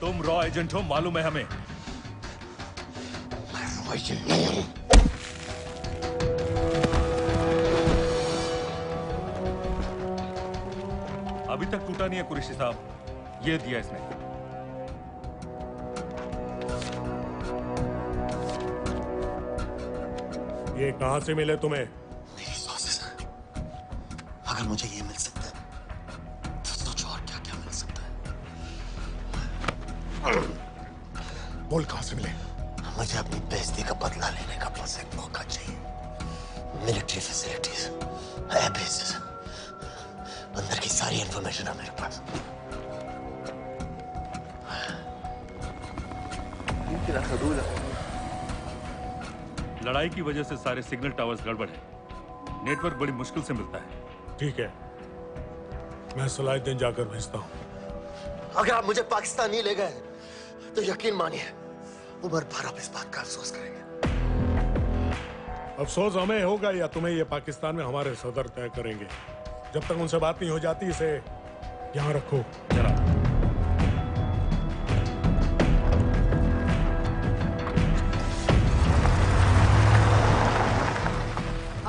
तुम रॉ एजेंट हो, मालूम है हमें। मैं रॉ एजेंट नहीं हूं। अभी तक टूटा नहीं है कुरैशी साहब, ये दिया इसने। ये कहां से मिले तुम्हें? मेरी सॉसेस हैं। अगर मुझे ये मिल सकता है तो सोचो और क्या क्या मिल सकता है। बोल कहां से मिले? मुझे अपनी बेइज्जती का बदला लेने का बस एक मौका चाहिए। मिलिट्री फैसिलिटीज, एयर बेसेस, अंदर की सारी इंफॉर्मेशन है मेरे पास। लड़ाई की वजह से सारे सिग्नल टावर्स गड़बड़ है, नेटवर्क बड़ी मुश्किल से मिलता है। ठीक है, मैं सलाहुद्दीन जाकर भेजता हूं। अगर आप मुझे पाकिस्तान नहीं ले गए तो यकीन मानिए उम्र भर आप इस बात का अफसोस करेंगे। अफसोस हमें होगा या तुम्हें ये पाकिस्तान में हमारे सदर तय करेंगे। जब तक उनसे बात नहीं हो जाती इसे यहाँ रखो। जरा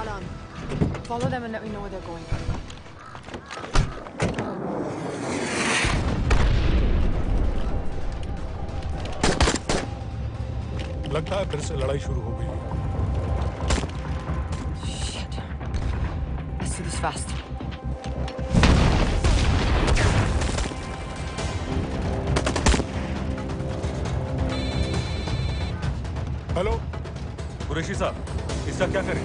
Alan, follow them and let me know where they're going. लगता है फिर से लड़ाई शुरू हो गई है। Shit. Let's do this fast. Hello Qureshi साहब, इसका क्या करें?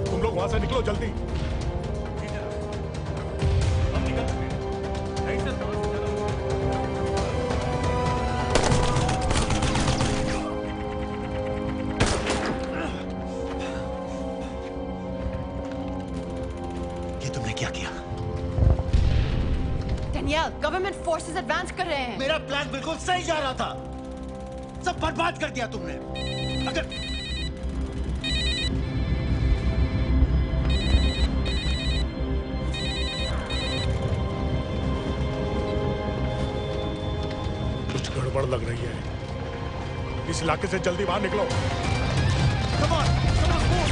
तुम लोग वहां से निकलो जल्दी। फोर्सेस एडवांस कर रहे हैं। मेरा प्लान बिल्कुल सही जा रहा था, सब बर्बाद कर दिया तुमने। अगर कुछ गड़बड़ लग रही है, इस इलाके से जल्दी बाहर निकलो। Come on, move.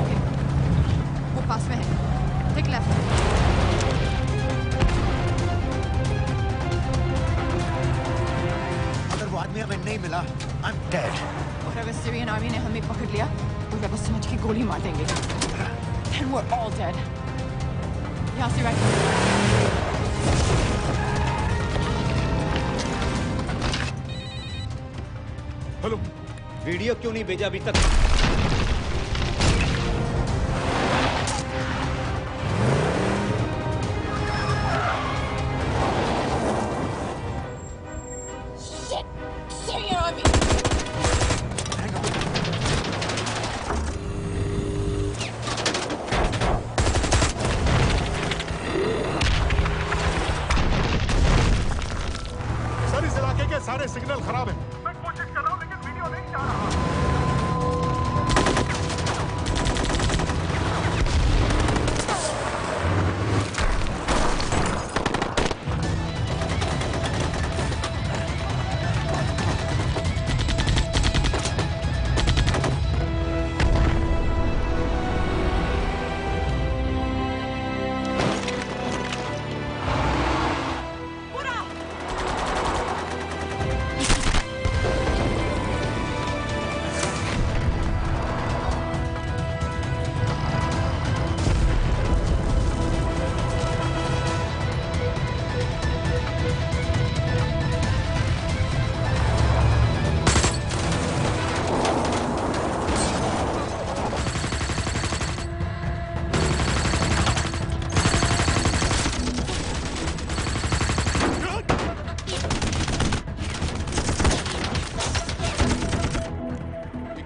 ओके, वो पास में है। Take left. अगर वो आदमी हमें नहीं मिला, I'm dead. और अगर सीरियन आर्मी ने हमें पकड़ लिया तो वे बस समझ के गोली मार देंगे। Then we're all dead. यहाँ से राइट। हेलो, वीडियो क्यों नहीं भेजा अभी तक? Syrian army! सर इस इलाके के सारे सिग्नल खराब हैं। मैं कोशिश कर रहा हूं लेकिन वीडियो नहीं जा रहा।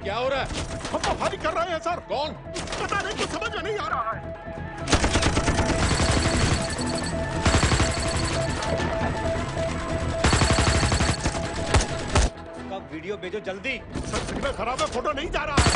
क्या हो रहा है? हम तो फायरिंग कर रहे हैं सर। कौन? पता नहीं, कुछ समझ में नहीं आ रहा है। कब वीडियो भेजो जल्दी। सर सिग्नल खराब है, फोटो नहीं जा रहा है।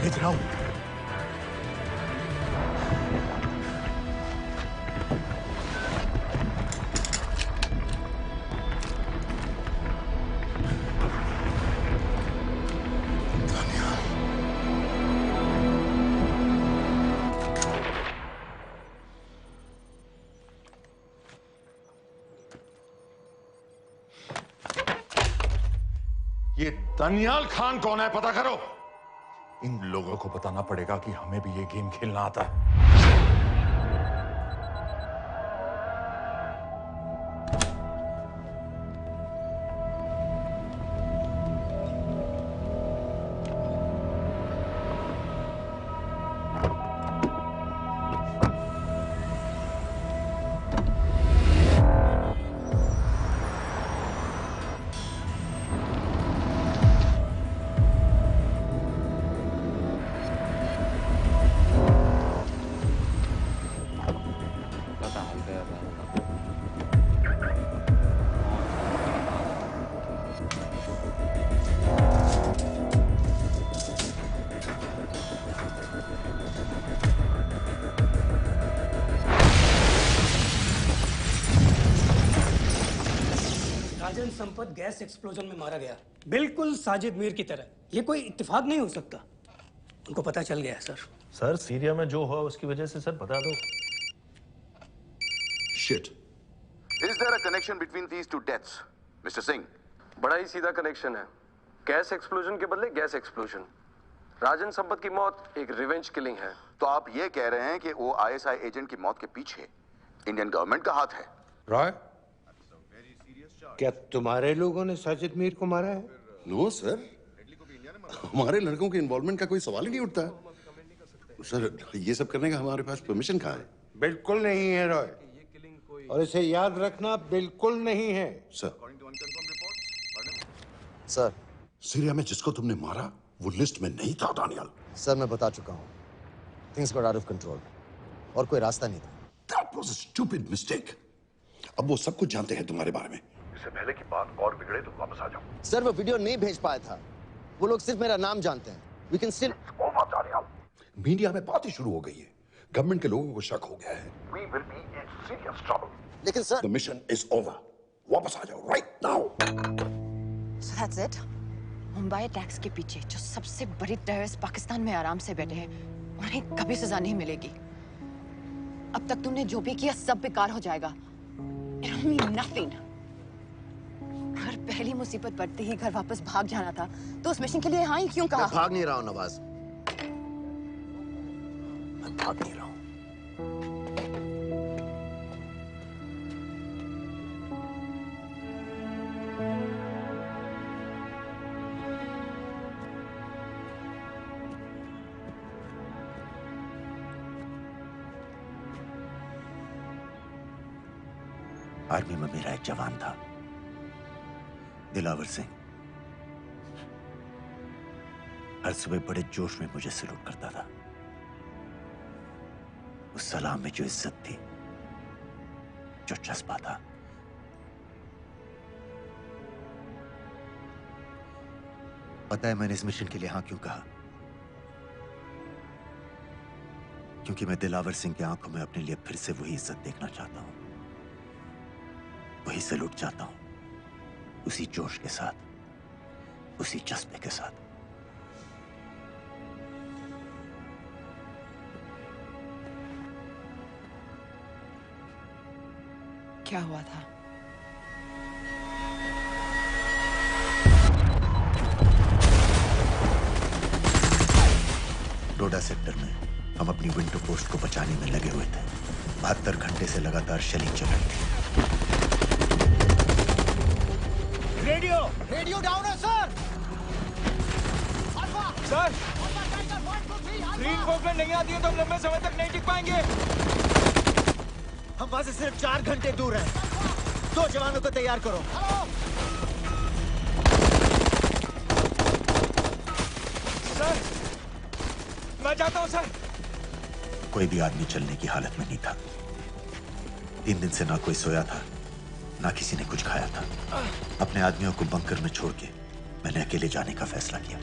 भेज रहा हूं। ये दनियाल खान कौन है, पता करो। इन लोगों को बताना पड़ेगा कि हमें भी ये गेम खेलना आता है। राजन संपत गैस एक्सप्लोजन में मारा गया, बिल्कुल साजिद मीर की तरह। ये कोई इत्तेफाक नहीं हो सकता। उनको पता चल गया है सर। सर सीरिया में जो हुआ उसकी वजह से सर बता दो। Shit. Is there a connection between these two deaths, Mr. Singh? बड़ा ही सीधा कनेक्शन है। गैस एक्सप्लोजन के बदले गैस एक्सप्लोजन। राजन संपत की मौत एक रिवेंज किलिंग है। तो आप ये कह रहे हैं कि वो ISI एजेंट की मौत के पीछे इंडियन गवर्नमेंट का हाथ है? रॉय, क्या तुम्हारे लोगों ने साजिद मीर को मारा है? नो सर, हमारे लड़कों के इन्वॉल्वमेंट का कोई सवाल ही नहीं उठता। सर, ये सब करने का हमारे पास परमिशन कहाँ है? बिल्कुल नहीं है रॉय, और इसे याद रखना बिल्कुल नहीं है। सर, सर, सीरिया में जिसको तुमने मारा वो लिस्ट में नहीं था दानियल। सर मैं बता चुका हूँ, things got out of control और कोई रास्ता नहीं था। That was a stupid mistake. अब वो सब कुछ जानते हैं तुम्हारे बारे में। इससे पहले की बात और बिगड़े तो वापस आ जाओ। सर वो वीडियो नहीं भेज पाया था, वो लोग सिर्फ मेरा नाम जानते हैं। We can still... मीडिया में बात ही शुरू हो गई है, गवर्नमेंट के लोगों को शक हो गया है। We will be in serious trouble. लेकिन sir, The mission is over. वापस आ जाओ right now. So that's it? Mumbai attacks के पीछे जो सबसे बड़ी टेररिस्ट पाकिस्तान में आराम से बैठे हैं, उन्हें कभी सजा नहीं मिलेगी। अब तक तुमने जो भी किया सब बेकार हो जाएगा। It'll mean nothing. अगर पहली मुसीबत पड़ते ही घर वापस भाग जाना था, तो उस मिशन के लिए हाँ ही क्यों कहा? मैं भाग नहीं रहा हूँ नवाज, मैं भाग नहीं रहा हूँ। आर्मी में मेरा एक जवान था, दिलावर सिंह। हर सुबह बड़े जोश में मुझे सैल्यूट करता था। उस सलाम में जो इज्जत थी, जो जज्बा था, पता है मैंने इस मिशन के लिए हाँ क्यों कहा? क्योंकि मैं दिलावर सिंह की आंखों में अपने लिए फिर से वही इज्जत देखना चाहता हूं, वही सैल्यूट चाहता हूं, उसी जोश के साथ, उसी जज्बे के साथ। क्या हुआ था? डोडा सेक्टर में हम अपनी विंटर पोस्ट को बचाने में लगे हुए थे। 72 घंटे से लगातार शेलिंग चल रही थी। रेडियो डाउन है सर। सर, ग्रीन फोकलैंड नहीं आती है तो हम लंबे समय तक नहीं टिक पाएंगे। हम वहां से सिर्फ 4 घंटे दूर हैं। 2 जवानों को तैयार करो। सर, मैं जाता हूं सर। कोई भी आदमी चलने की हालत में नहीं था। 3 दिन से ना कोई सोया था, ना किसी ने कुछ खाया था। अपने आदमियों को बंकर में छोड़ के मैंने अकेले जाने का फैसला किया।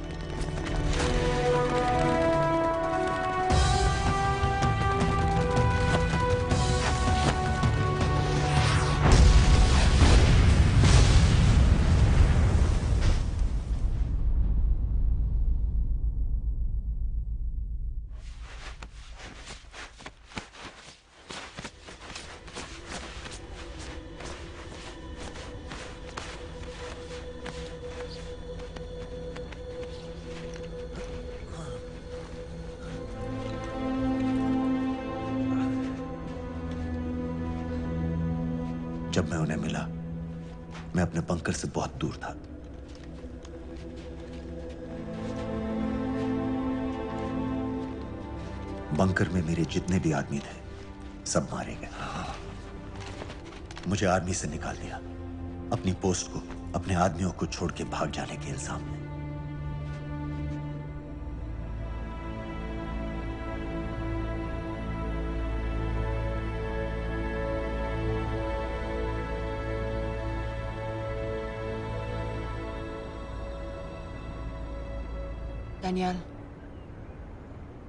जब मैं उन्हें मिला, मैं अपने बंकर से बहुत दूर था। बंकर में मेरे जितने भी आदमी थे, सब मारे गए। मुझे आर्मी से निकाल दिया, अपनी पोस्ट को, अपने आदमियों को छोड़ के भाग जाने के इल्जाम में। दानियाल,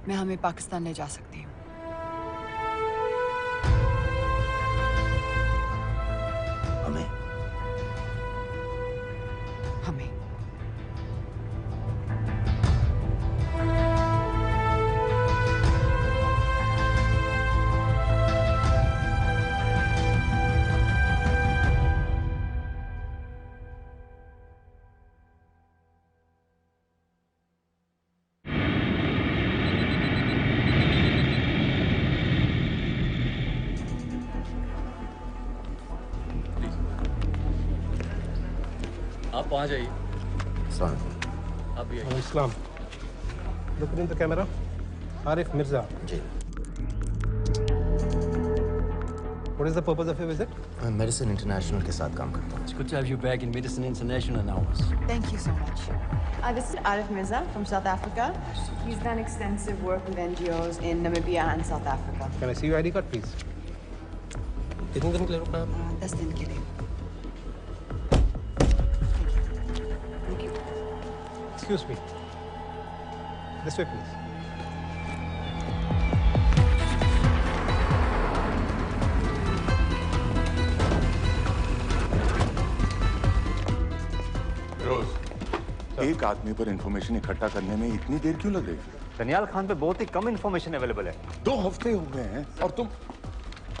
मैं हमें पाकिस्तान ले जा सकती हूँ। हमें? हमें। वहाँ जाइए। आप भी आइए। Islam. Look in the camera. Arif Mirza. जी। What is the purpose of your visit? मैं मेडिसिन इंटरनेशनल के साथ काम करता हूँ। It's good to have you back in Medicine International now. Thank you so much. This is Arif Mirza from South Africa. He's done extensive work with NGOs in Namibia and South Africa. Can I see your ID card, please? कितने दिन के लिए रुकना है? 10 दिन के लिए। Excuse me. This way, please. एक आदमी पर इंफॉर्मेशन इकट्ठा करने में इतनी देर क्यों लग रही है? दनियाल खान पे बहुत ही कम इंफॉर्मेशन अवेलेबल है। 2 हफ्ते हो गए हैं और तुम।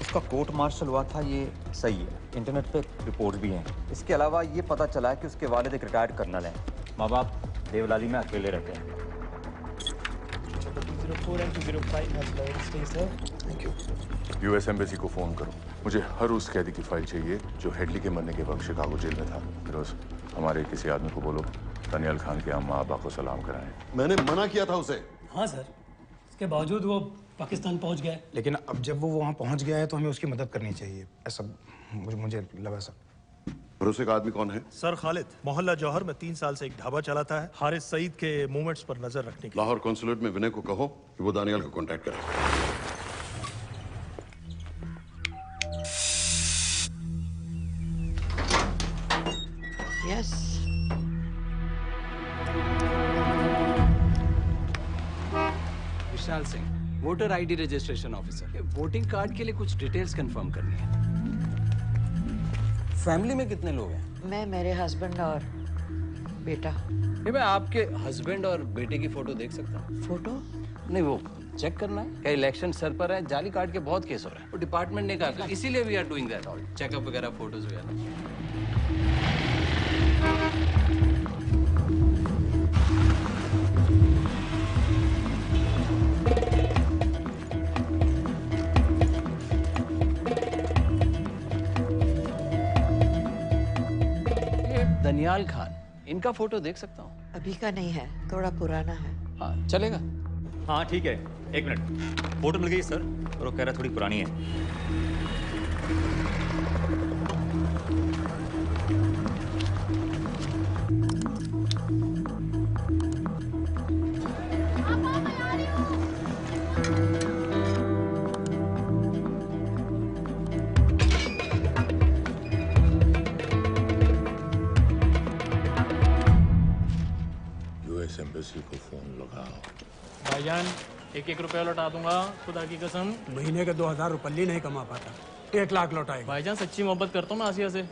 उसका कोर्ट मार्शल हुआ था, ये सही है। इंटरनेट पे रिपोर्ट भी हैं। इसके अलावा ये पता चला है कि उसके वालिद एक रिटायर्ड कर्नल हैं। माँ बाप देवलाली में अकेले रहते हैं। Thank you. यूएस एम्बेसी को फोन करो। मुझे हर उस कैदी की फाइल चाहिए जो हेडली के मरने के वक्त शिकागो जेल में था। फिरोज, हमारे किसी आदमी को बोलो दानियाल खान के अम्मा अब्बा को सलाम कराएं। मैंने मना किया था उसे। हाँ सर, इसके बावजूद वो पाकिस्तान पहुंच गया। लेकिन अब जब वो वहाँ पहुंच गया है तो हमें उसकी मदद करनी चाहिए, ऐसा मुझे लगा सर। भरोसे का आदमी कौन है? सर खालिद, मोहल्ला जौहर में 3 साल से एक ढाबा चलाता है, हारिस सईद के मूवमेंट्स पर नजर रखने के। लाहौर कॉन्सुलेट में विनय को कहो कि वो दानियाल को कांटेक्ट करे। Yes. Vishal Singh, voter ID registration officer. Voting card के लिए कुछ डिटेल्स कंफर्म करनी है। फैमिली में कितने लोग हैं? मैं, मेरे हस्बैंड और बेटा। मैं आपके हस्बैंड और बेटे की फोटो देख सकता हूँ? फोटो? नहीं, वो चेक करना है। क्या इलेक्शन सर पर है? जाली कार्ड के बहुत केस हो रहे हैं। वो डिपार्टमेंट ने कहा, इसीलिए we are doing that all checkup वगैरह, फोटोज वगैरह। दनियाल खान, इनका फोटो देख सकता हूँ? अभी का नहीं है, थोड़ा पुराना है। हाँ, चलेगा? हाँ ठीक है, 1 मिनट। फोटो मिल गई सर, और वो कह रहा थोड़ी पुरानी है। एम्बेसी को फोन लगाओ। भाईजान, 1-1 रुपया लौटा दूंगा, खुदा की कसम। महीने के 2000 रुपये नहीं कमा पाता, 1 लाख लौटाएगा। भाईजान सच्ची मोहब्बत करता हूँ मैं आसिया से।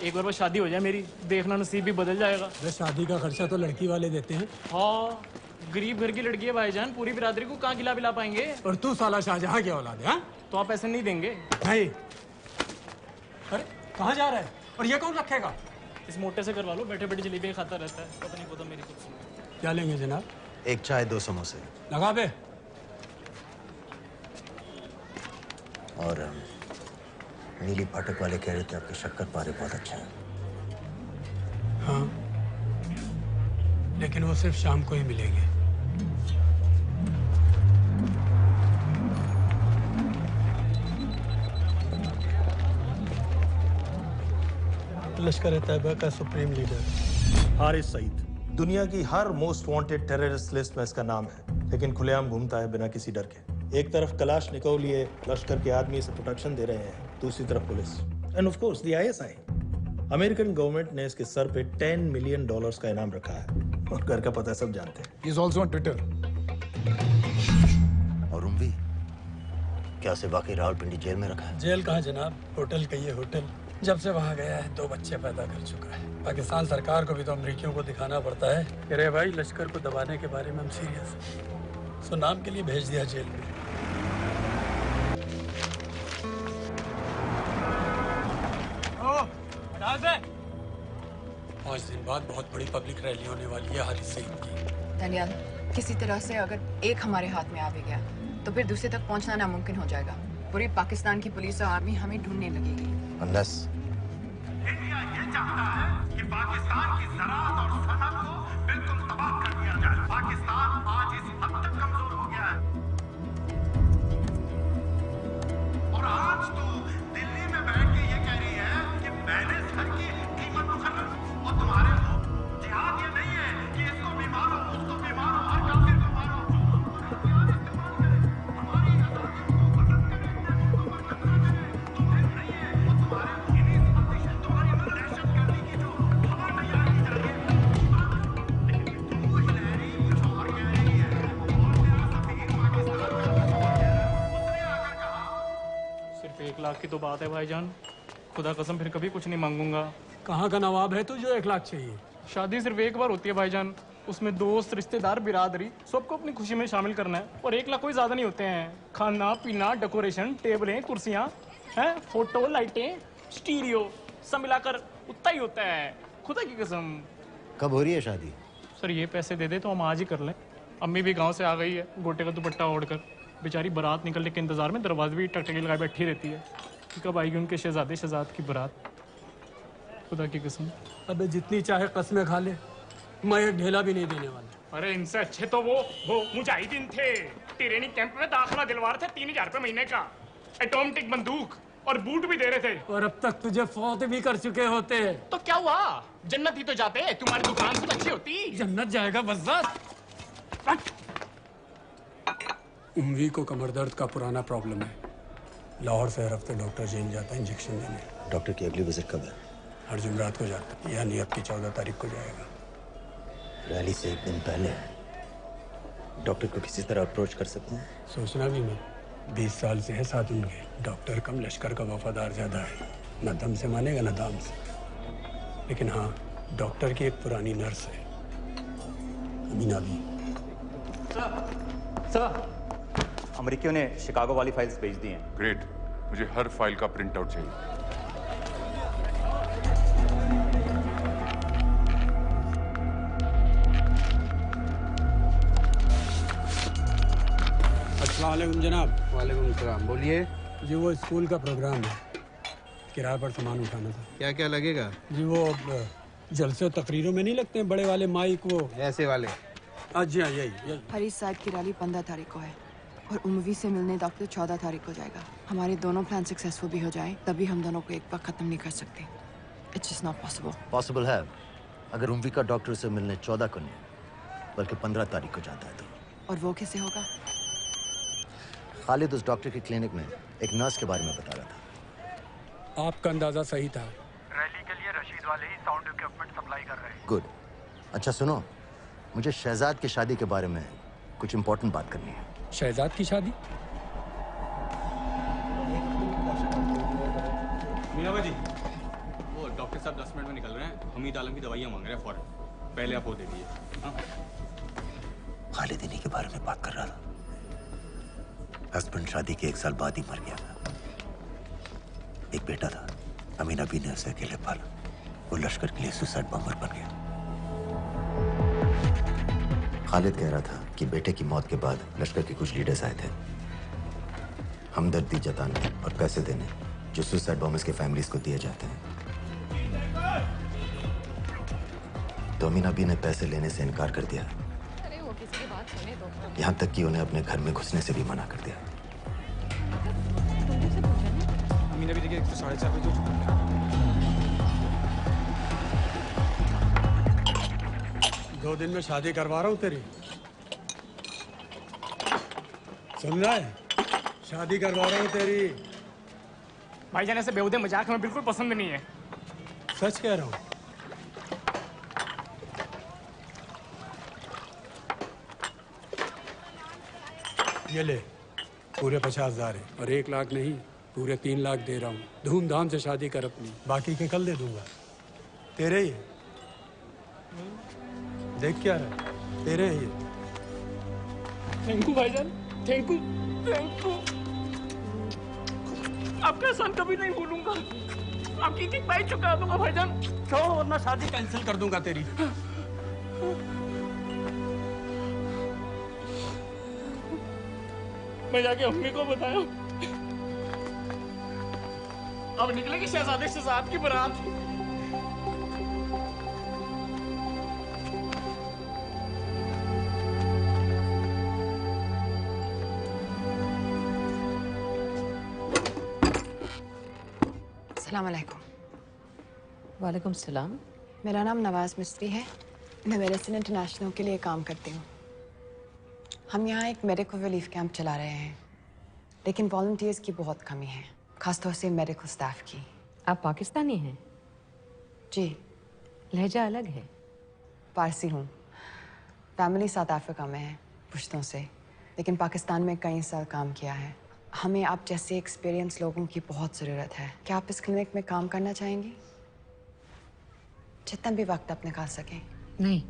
एक बार बस शादी हो जाए मेरी, देखना नसीब भी बदल जाएगा। शादी का खर्चा तो लड़की वाले देते हैं। हाँ, गरीब घर की लड़की है भाईजान, पूरी बिरादरी को कहाँ खिला पिला पाएंगे। और तू साला शाहजहां की औलाद है? तो आप ऐसे नहीं देंगे? नहीं। अरे कहाँ जा रहा है? और ये कौन रखेगा? इस मोटे से करवा लो, बैठे बैठे जलेबियाँ खाता रहता है, पता नहीं पता मेरी कुछ। क्या लेंगे जनाब? 1 चाय 2 समोसे। लगा बे। और नीली फाटक वाले कह रहे थे आपके शक्कर पारे बहुत अच्छा है। हाँ, लेकिन वो सिर्फ शाम को ही मिलेंगे। लश्कर तैयबा का सुप्रीम लीडर हारिस सईद, दुनिया की हर मोस्ट वांटेड टेररिस्ट लिस्ट में इसका नाम है, लेकिन खुलेआम घूमता है बिना किसी डर के। एक तरफ कलाशनिकोव लिए लश्कर के आदमी इसे प्रोटेक्शन दे रहे हैं, दूसरी तरफ police end of course the ISI। American government ने इसके सर पे $10 मिलियन का इनाम रखा है, और घर का पता सब जानते हैं। He is also on Twitter. और उम्वी, क्या उसे वाकई रावलपिंडी जेल में रखा है? जेल कहाँ जनाब, होटल का ये होटल। जब से वहाँ गया है 2 बच्चे पैदा कर चुका है। पाकिस्तान सरकार को भी तो अमरीकियों को दिखाना पड़ता है। अरे भाई, लश्कर को दबाने के बारे में हम सीरियस हैं। सो नाम के लिए भेज दिया जेल में। पाँच दिन बाद बहुत बड़ी पब्लिक रैली होने वाली है हारिस सईद की। दनियाल, किसी तरह से अगर एक हमारे हाथ में आ भी गया तो फिर दूसरे तक पहुंचना नामुमकिन हो जाएगा। पूरी पाकिस्तान की पुलिस और आर्मी हमें ढूंढने लगेगी। Unless इंडिया ये चाहता है कि पाकिस्तान की ज़राअत और सनअत को बिल्कुल तबाह कर दिया जाए। पाकिस्तान आज इस हद तक कमजोर हो गया है और आज तो दिल्ली में बैठ के ये कह रही है कि मैंने सर की कीमत मुकर्रर और तुम्हारे लोग जिहाद ये नहीं है कि इसको भी मारो उसको भी मारो हर काफिर को मारो। सिर्फ 1 लाख की तो बात है भाईजान, खुदा कसम फिर कभी कुछ नहीं मांगूंगा। कहाँ का नवाब है तू जो 1 लाख चाहिए? शादी सिर्फ एक बार होती है भाईजान, उसमें दोस्त रिश्तेदार बिरादरी सबको अपनी खुशी में शामिल करना है और 1 लाख कोई ज्यादा नहीं होते हैं। खाना पीना डेकोरेशन टेबलें कुर्सियां हैं फोटो लाइटें स्टीरियो सब मिलाकर उतना ही होता है, खुदा की कसम। कब हो रही है शादी? सर ये पैसे दे दे तो हम आज ही कर लें। अम्मी भी गांव से आ गई है गोटे का दुपट्टा ओढ़कर, बेचारी बारात निकलने के इंतजार में दरवाजे भी टकटकी लगाए बैठी रहती है कि कब आएगी उनके शहजादे शहजाद की बारात, खुदा की कसम। अबे जितनी चाहे कस्में खा ले, मैं एक ढेला भी नहीं देने वाला। अरे इनसे अच्छे तो वो मुजाहिदीन थे, ट्रेनिंग कैंप में दाखिला दिलवा रहे थे 3000 रुपए महीने का, एटॉमिक बंदूक और बूट भी दे रहे थे। और अब तक तुझे फौत भी कर चुके होते। तो क्या हुआ, जन्नत ही तो जाते, तुम्हारी दुकान से अच्छी होती। जन्नत जाएगा बस। उम्वी को कमर दर्द का पुराना प्रॉब्लम है, लाहौर से हर हफ्ते डॉक्टर जेल जाता है इंजेक्शन देने। डॉक्टर की अगली विजिट कब है? हर जुमरात को जाता है, यानी अब की 14 तारीख को जाएगा। रैली से 1 दिन पहले डॉक्टर को किसी तरह अप्रोच कर सकते हैं? सोचना भी नहीं, 20 साल से है साथ उनके। डॉक्टर कम लश्कर का वफादार ज्यादा है, न दम से मानेगा न दाम से। लेकिन हाँ, डॉक्टर की एक पुरानी नर्स है अमीना भी। सर अमेरिकियों ने शिकागो वाली फाइल्स भेज दी हैं। ग्रेट, मुझे हर फाइल का प्रिंट आउट चाहिए। अस्सलाम वालेकुम जनाब। वालेकुम सलाम, बोलिए। जी वो स्कूल का प्रोग्राम है, किराए पर सामान उठाना था। क्या क्या लगेगा? जी वो जलसे तकरीरों में नहीं लगते हैं बड़े वाले माइक, वो ऐसे वाले? जी हाँ, यही। हरीश साहब की रैली 15 तारीख को है और उम्वी से मिलने डॉक्टर 14 तारीख को जाएगा। हमारे दोनों प्लान सक्सेसफुल भी हो जाए तभी हम दोनों को एक बार खत्म नहीं कर सकते। It's just not possible. Possible है अगर उम्वी का डॉक्टर से मिलने 14 को नहीं बल्कि 15 तारीख को जाता है तो। और वो कैसे होगा? खालिद उस डॉक्टर की क्लिनिक में एक नर्स के बारे में बता रहा था। आपका अंदाजा सही था। रैली के लिए रशीद वाले ही साउंड इक्विपमेंट सप्लाई कर रहे हैं। गुड। अच्छा सुनो, मुझे शहजाद की शादी के बारे में कुछ इंपॉर्टेंट बात करनी है। शहजाद की शादी? मीनाबा जी, वो डॉक्टर साहब 10 मिनट में निकल रहे हैं, हमीद आलम की दवाइयाँ मांग रहे हैं फौरन, पहले आप वो दे दीजिए। खालिद इन्हीं के बारे में बात कर रहा था। हस्बैंड शादी के 1 साल बाद ही मर गया था। एक बेटा था, अमीना बी ने उसे अकेले पाला। वो लश्कर के लिए सुसाइड बॉम्बर बन गया। खालिद कह रहा था कि बेटे की मौत के बाद लश्कर के कुछ लीडर्स आए थे हमदर्दी जताने और पैसे देने जो सुसाइड बॉम्बर्स के फैमिलीज को दिए जाते हैं। तो अमीना बी ने पैसे लेने से इनकार कर दिया। अरे वो किसी की बात सुने तो। यहाँ तक कि उन्हें अपने घर में घुसने से भी मना कर दिया। अमीना बी देखिए 4:30 बजे हो चुका है। 2 दिन में शादी करवा रहा हूँ तेरी, सुन रहा है? शादी करवा रहा हूँ तेरी। भाईजान ऐसे बेहुदे मजाक में बिल्कुल पसंद नहीं है। सच कह रहा हूँ। ये ले, पूरे 50,000 है और 1 लाख नहीं, पूरे 3 लाख दे रहा हूँ। धूमधाम से शादी कर अपनी, बाकी के कल दे दूंगा। तेरे ही देख क्या रहा, तेरे ही। थैंक यू भाईजान, थैंक यू, थैंक यू। आपका एहसान कभी नहीं भूलूंगा। आपकी एक पाई चुका दूंगा भाईजान। छोड़ वरना शादी कैंसिल कर दूंगा तेरी। मैं जाके अम्मी को बताया, अब निकलेगी शहजादे शहजाद की बारात। अस्सलाम वालेकुम। वालेकुम सलाम। मेरा नाम नवाज मिस्त्री है। मैं मेडिसिन इंटरनेशनल के लिए काम करती हूँ। हम यहाँ एक मेडिकल रिलीफ कैंप चला रहे हैं, लेकिन वॉलंटियर्स की बहुत कमी है, खासतौर से मेडिकल स्टाफ की। आप पाकिस्तानी हैं? जी। लहजा अलग है। पारसी हूँ। फैमिली साउथ अफ्रीका में है पुश्तों से, लेकिन पाकिस्तान में कई साल काम किया है। हमें आप जैसे एक्सपीरियंस लोगों की बहुत ज़रूरत है। क्या आप इस क्लिनिक में काम करना चाहेंगी? जितना भी वक्त आप निकाल सकें। नहीं।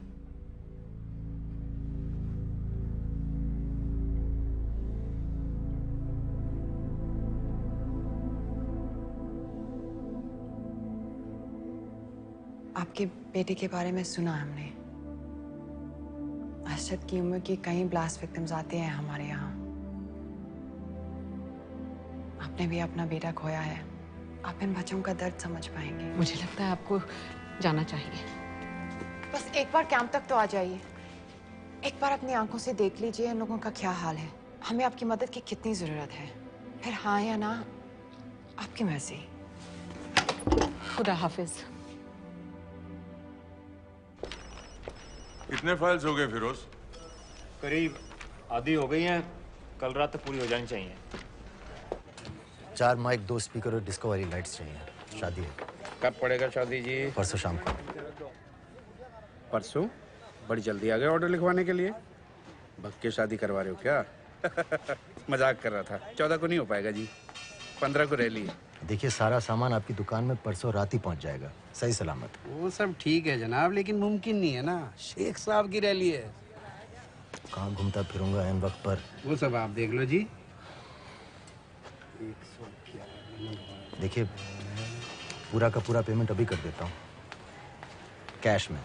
आपके बेटे के बारे में सुना हमने। अरशद की उम्र की कई ब्लास्ट विक्टिम्स आते हैं हमारे यहाँ। आपने भी अपना बेटा खोया है। आप इन बच्चों का दर्द समझ पाएंगे। मुझे लगता है आपको जाना चाहिए। बस एक बार कैंप तक तो आ जाइए। एक बार अपनी आंखों से देख लीजिए इन लोगों का क्या हाल है। हमें आपकी मदद की कितनी जरूरत है। फिर हाँ या ना आपकी मर्जी। खुदा हाफिज। कितने फाइल्स हो गए फिरोज? करीब आधी हो गई हैं। कल रात तक पूरी हो जानी चाहिए। 4 माइक, 2 स्पीकर और डिस्को वाली लाइट्स चाहिए। शादी है। कब पड़ेगा शादी जी? परसों शाम को। परसों? बड़ी जल्दी आ गए ऑर्डर लिखवाने के लिए। भग के शादी करवा रहे हो क्या? मजाक कर रहा था। 14 को नहीं हो पाएगा जी। 15 को रैली है। देखिए, सारा सामान आपकी दुकान में परसों रात ही पहुंच जाएगा, सही सलामत। वो सब ठीक है जनाब, लेकिन मुमकिन नहीं है ना। शेख साहब की रैली है। कहाँ घूमता फिरूंगा इन वक्त पर? वो सब आप देख लो जी। देखिए, पूरा का पूरा पेमेंट अभी कर देता हूँ, कैश में।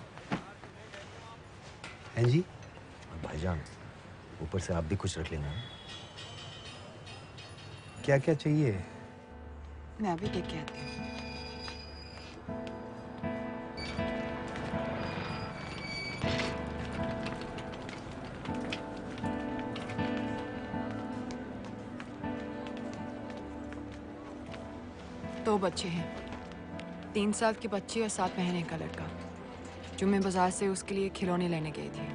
हैं जी? और भाईजान, ऊपर से आप भी कुछ रख लेना। क्या क्या चाहिए? मैं अभी देख के आती हूँ। दो बच्चे हैं, 3 साल की बच्ची और 7 महीने का लड़का, जो मैं बाजार से उसके लिए खिलौने लेने गई थी।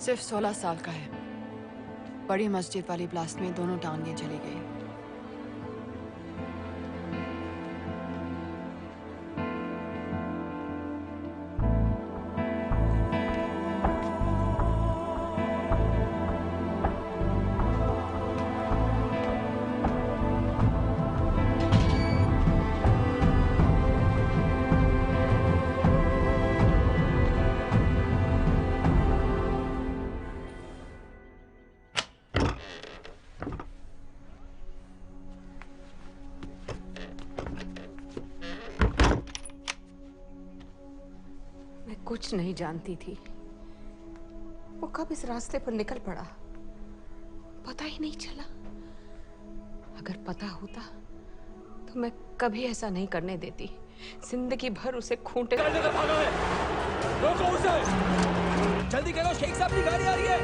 सिर्फ 16 साल का है। बड़ी मस्जिद वाली ब्लास्ट में दोनों टांगें चली गई। कुछ नहीं जानती थी। वो कब इस रास्ते पर निकल पड़ा, पता ही नहीं चला। अगर पता होता तो मैं कभी ऐसा नहीं करने देती। जिंदगी भर उसे खूंटे रोको उसे! जल्दी करो, शेख साहब की गाड़ी आ रही है।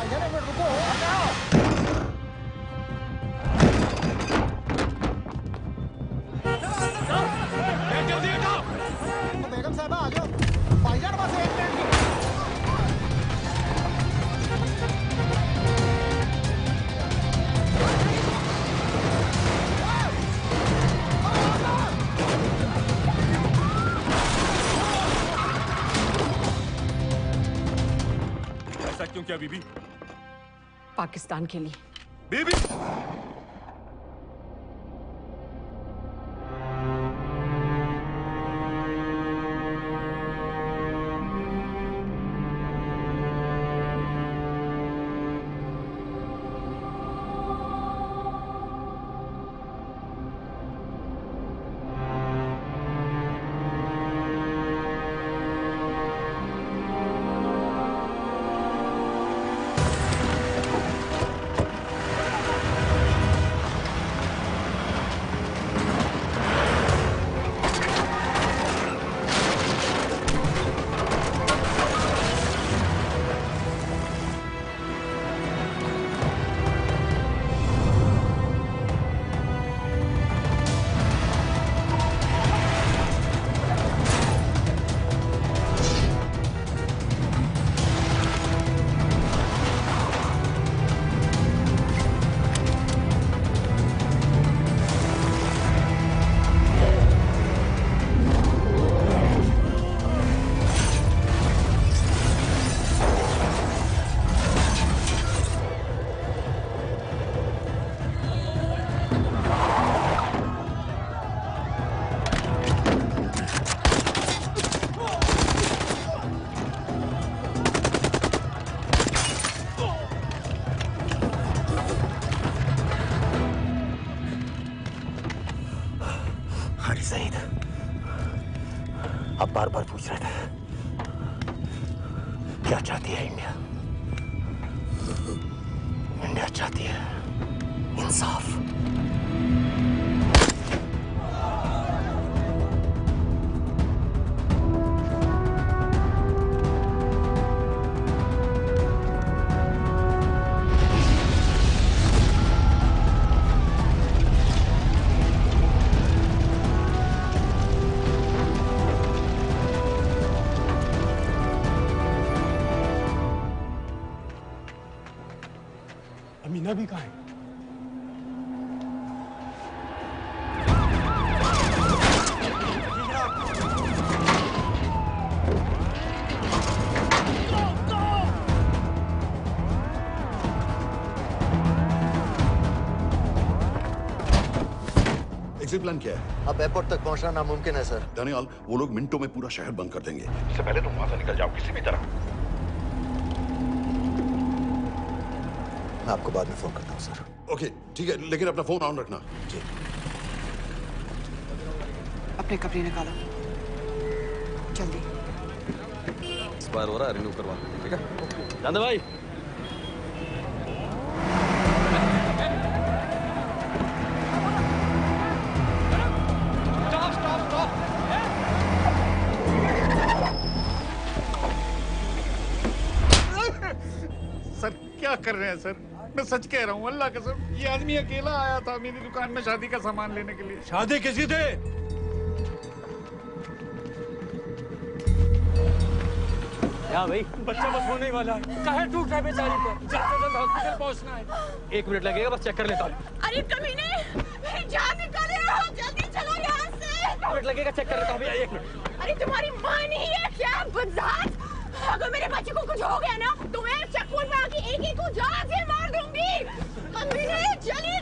भाईजान एक मिनट रुको। जल्दी हटाओ। बेगम साहब आ जाओ। भाईजान बस एक मिनट। ऐसा क्यों किया बीबी? पाकिस्तान के लिए। बीबी सईद, अब बार बार पूछ रहे थे क्या चाहती है इंडिया? इंडिया चाहती है इंसाफ। अमीना भी कहाँ है? एग्जिट प्लान क्या है? अब एयरपोर्ट तक पहुंचना नामुमकिन है सर। दानियाल, वो लोग मिनटों में पूरा शहर बंद कर देंगे। इससे पहले तुम वहां से निकल जाओ किसी भी तरह। मैं आपको बाद में फोन करता हूँ सर। ओके ठीक है, लेकिन अपना फोन ऑन रखना। जी। अपने कपड़े निकालो जल्दी। एक्सपायर हो रहा है, रिन्यू करवा ठीक है। जान दे भाई। सर क्या कर रहे हैं सर? मैं सच कह रहा हूँ, अल्लाह कसम, ये आदमी अकेला आया था मेरी दुकान में शादी का सामान लेने के लिए। शादी किसी थे? क्या भाई? बच्चा बस होने वाला है। काहे टूट रहा है बेचारी पर? जल्द से जल्द हॉस्पिटल पहुंचना है। 1 मिनट लगेगा, बस चेक कर लेता हूँ। अरे कमीने, मेरी जान निकाल रहे हो, जल्दी चलो यहाँ से। 1 मिनट लगेगा, चेक कर लेता हूँ भैया, 1 मिनट। अरे तुम्हारी माँ नहीं है क्या बदजात? अगर मेरे बच्चे को कुछ हो गया ना तो मैं चक्कू में आके एक को जान से मार दूंगी। कमीने चलिए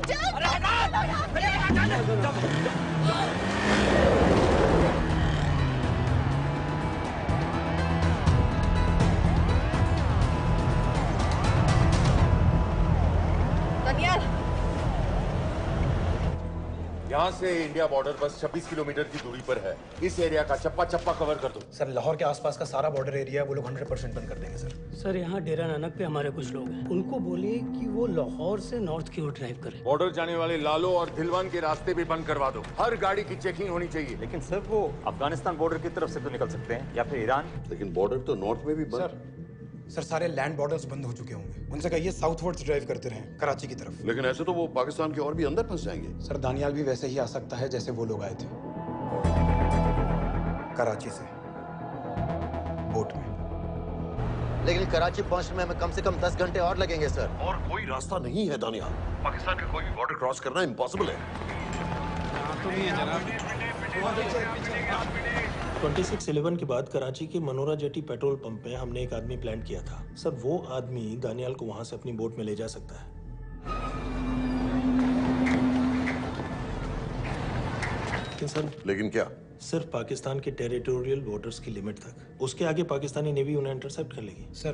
दानियाल, यहाँ से इंडिया बॉर्डर बस 26 किलोमीटर की दूरी पर है। इस एरिया का चप्पा चप्पा कवर कर दो। सर लाहौर के आसपास का सारा बॉर्डर एरिया वो लोग 100% बंद कर देंगे सर। सर यहाँ डेरा नानक पे हमारे कुछ लोग हैं, उनको बोलिए कि वो लाहौर से नॉर्थ की ओर ड्राइव करें। बॉर्डर जाने वाले लालो और दिलवान के रास्ते भी बंद करवा दो। हर गाड़ी की चेकिंग होनी चाहिए। लेकिन सर वो अफगानिस्तान बॉर्डर की तरफ से तो निकल सकते हैं या फिर ईरान। लेकिन बॉर्डर तो नॉर्थ में भी बंद। सर सर सारे लैंड बॉर्डर्स बंद हो चुके होंगे। उनसे कहिए साउथवर्ड्स ड्राइव करते रहें कराची की तरफ। लेकिन ऐसे तो वो पाकिस्तान के और भी अंदर फंस जाएंगे। सर दानियाल भी वैसे ही आ सकता है जैसे वो लोग आए थे, कराची से बोट में। लेकिन कराची पहुंचने में हमें कम से कम 10 घंटे और लगेंगे सर। और कोई रास्ता नहीं है दानियाल, पाकिस्तान का कोई भी बॉर्डर क्रॉस करना इम्पॉसिबल है। 2611 के बाद कराची के मनोरा जेटी पेट्रोल पंप में हमने एक आदमी प्लान किया था सर। वो आदमी दानियाल को वहां से अपनी बोट में ले जा सकता है। लेकिन क्या? सिर्फ पाकिस्तान के टेरिटोरियल वाटर्स की लिमिट तक। उसके आगे पाकिस्तानी नेवी उन्हें इंटरसेप्ट कर लेगी। सर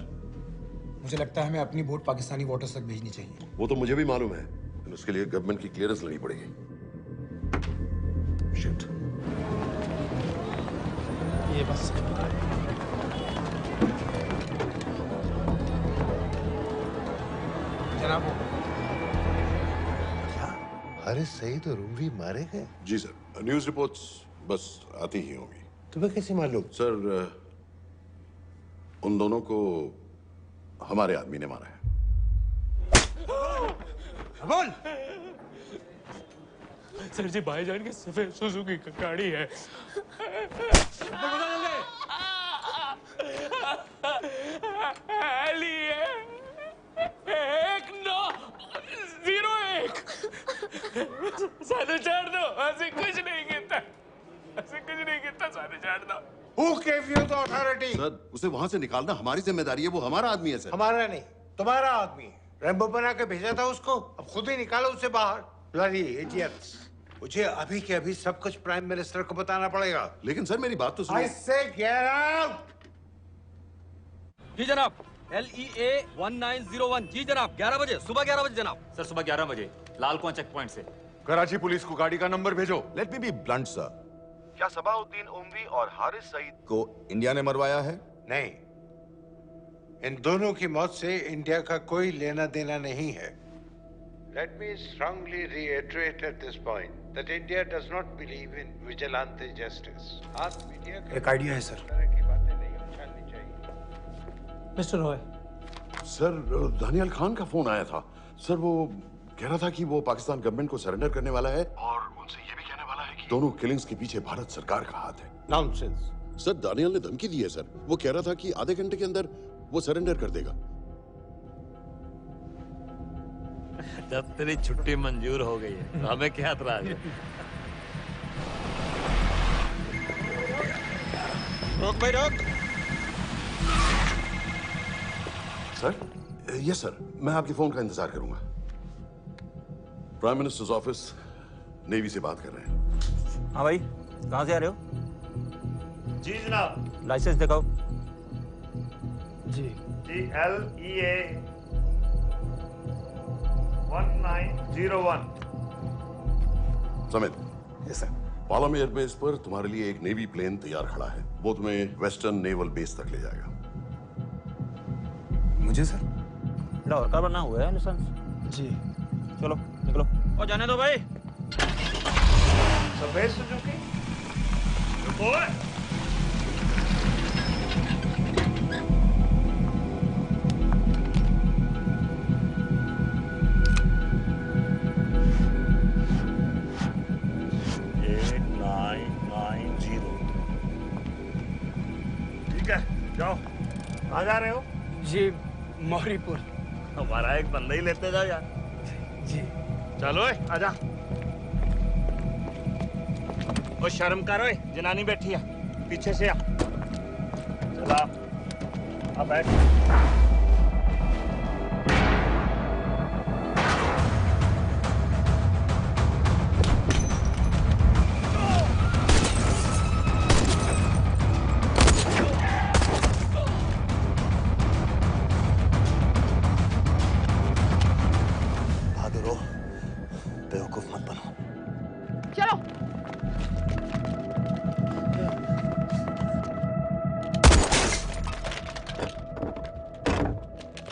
मुझे लगता है हमें अपनी बोट पाकिस्तानी वाटर्स तक भेजनी चाहिए। वो तो मुझे भी मालूम है, लेकिन उसके लिए गवर्नमेंट की क्लियरेंस लेनी पड़ेगी। शिट। ये बस जनाब हारिस सईद और उमरी मारे गए? जी सर, न्यूज़ रिपोर्ट्स बस आती ही होंगी। तुम्हें कैसे मालूम? सर उन दोनों को हमारे आदमी ने मारा है। बोल। सर जी भाईजान की सफेद सुजुकी की गाड़ी है। सारे छोड़ दो, ऐसे कुछ नहीं कहता, ऐसे कुछ नहीं कहता, सारे छोड़ दो। Who gave you the authority? Sir उसे वहां से निकालना हमारी जिम्मेदारी है, वो हमारा आदमी है सर। हमारा नहीं, तुम्हारा आदमी। रैम्बो बना के भेजा था उसको, अब खुद ही निकालो उसे बाहर। Bloody idiots! मुझे अभी के अभी सब कुछ प्राइम मिनिस्टर को बताना पड़ेगा। लेकिन सर मेरी बात तो सुनो। I say get out! जी जनाब, LEA 1901। जी जनाब, 11 बजे, सुबह 11 बजे जनाब। सर सुबह 11 बजे लाल कुआं चेक पॉइंट से। कराची पुलिस को गाड़ी का नंबर भेजो। Let me be blunt sir, क्या सबाउद्दीन उमवी और हारिस सईद को इंडिया ने मरवाया है? नहीं, इन दोनों की मौत से इंडिया का कोई लेना देना नहीं है। Let me strongly reiterate at this point that India does not believe in vigilante justice. आप मीडिया एक आइडिया है सर। की बातें नहीं उछालनी चाहिए। मिस्टर रॉय। सर दानियाल खान का फोन आया था। सर वो कह रहा था कि वो पाकिस्तान गवर्नमेंट को सरेंडर करने वाला है और उनसे ये भी कहने वाला है कि दोनों किलिंग्स के पीछे भारत सरकार का हाथ है। Nonsense. सर दानियाल ने धमकी दी है सर। वो कह रहा था कि आधे घंटे के अंदर वो सरेंडर कर देगा। जब तेरी छुट्टी मंजूर हो गई है, हमें क्या एतराज है? रोक भाई रोक। सर यस सर, मैं आपके फोन का इंतजार करूंगा। प्राइम मिनिस्टर्स ऑफिस नेवी से बात कर रहे हैं। हाँ भाई, कहाँ से आ रहे हो? जी जनाब। लाइसेंस दिखाओ। जी LEA 1901। Samit. Yes sir. Palam airbase पर तुम्हारे लिए एक नेवी प्लेन तैयार खड़ा है। वो तुम्हें वेस्टर्न नेवल बेस तक ले जाएगा। मुझे सर? लाहौर का बना हुआ है लाइसेंस। जी चलो निकलो। और जाने दो भाई। सफेद सुजुकी। रुको। ठीक है, जाओ। कहाँ जा रहे हो? जी मौरीपुर। हमारा एक बंदा ही लेते जाओ यार। जी चलो आजा। ओ शर्म करो, जनानी बैठी है, पीछे से आ। चला अब बैठ।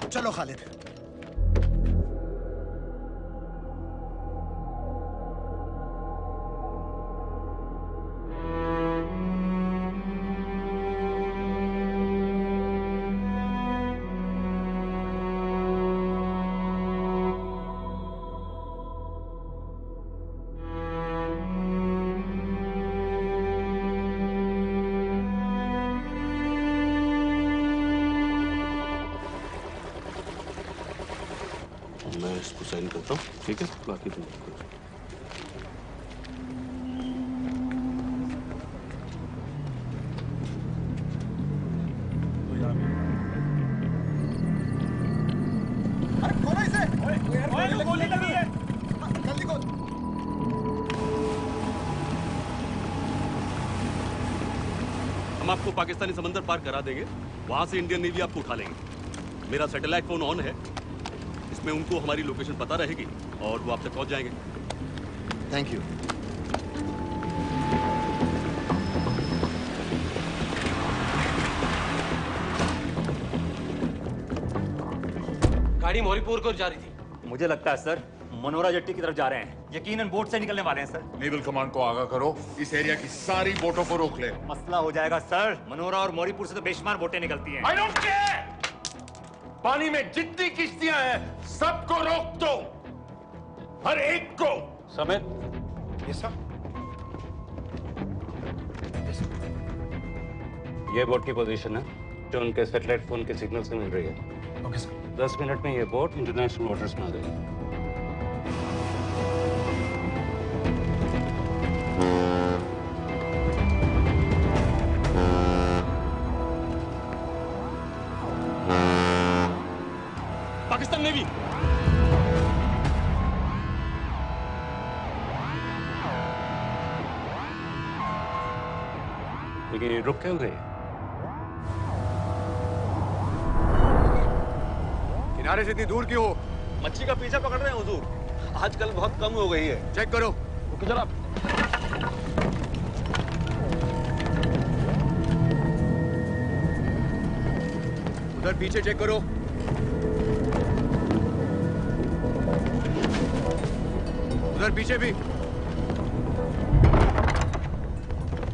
चलो खालिद। मैं इसको साइन करता हूँ, ठीक है? बाकी तुम करो। गोली लगी है। जल्दी खोल। हम आपको पाकिस्तानी समंदर पार करा देंगे, वहां से इंडियन नेवी आपको उठा लेंगे। मेरा सैटेलाइट फोन ऑन है, इसमें उनको हमारी लोकेशन पता रहेगी और वो आप तक पहुंच जाएंगे। Thank you. गाड़ी मोरीपुर को जा रही थी। मुझे लगता है सर मनोरा जेट्टी की तरफ जा रहे हैं। यकीनन बोट से निकलने वाले हैं सर। नेवल कमांड को आगाह करो, इस एरिया की सारी बोटों को रोक ले। मसला हो जाएगा सर। मनोरा और मोरीपुर से तो बेशुमार बोटें निकलती हैं। I don't care! पानी में जितनी किश्तियां हैं सबको रोक दो, हर एक को। समेत ये सब ये बोट की पोजीशन है जो उनके सैटेलाइट फोन के सिग्नल से मिल रही है। Okay sir. 10 मिनट में ये बोट इंटरनेशनल वाटर्स में आ जाएगी। पाकिस्तान नेवी लेकिन ये रुक क्यों गए? किनारे से इतनी दूर क्यों हो? मच्छी का पीछा पकड़ रहे हैं हुजूर। आजकल बहुत कम हो गई है। चेक करो। रुको जरा। उधर पीछे चेक करो। उधर पीछे भी।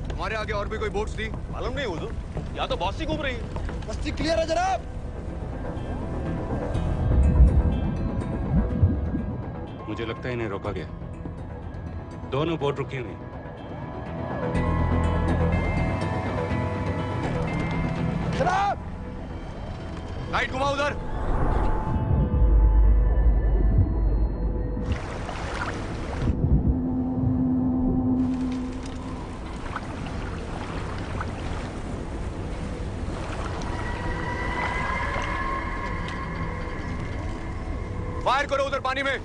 हमारे आगे और भी कोई बोट्स थी? मालूम नहीं हुजूर, यहाँ तो बहुत सी घूम रही है। बस्ती क्लियर है जनाब। मुझे लगता है इन्हें रोका गया। दोनों बोट रुकी हुई। जनाब, लाइट घुमाओ उधर। फायर करो उधर पानी में।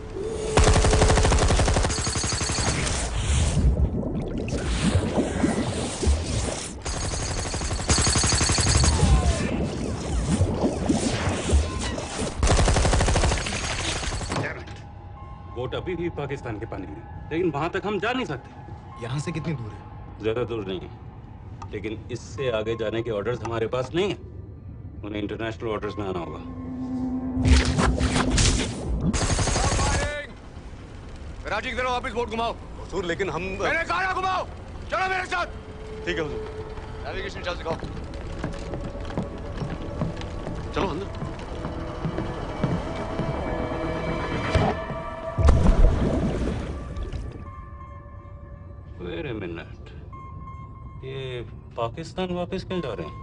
बोट अभी भी पाकिस्तान के पानी में, लेकिन वहां तक हम जा नहीं सकते। यहाँ से कितनी दूर है? ज्यादा दूर नहीं है, लेकिन इससे आगे जाने के ऑर्डर्स हमारे पास नहीं है। उन्हें इंटरनेशनल वाटर्स में आना होगा। राजी की तरफ वापस बोट घुमाओ। हुजूर लेकिन हम मैंने कहा ना घुमाओ। चलो मेरे साथ। ठीक है हुजूर। नेविगेशन चल सिखाओ। चलो अंदर। Wait a minute. ये पाकिस्तान वापस क्यों जा रहे हैं?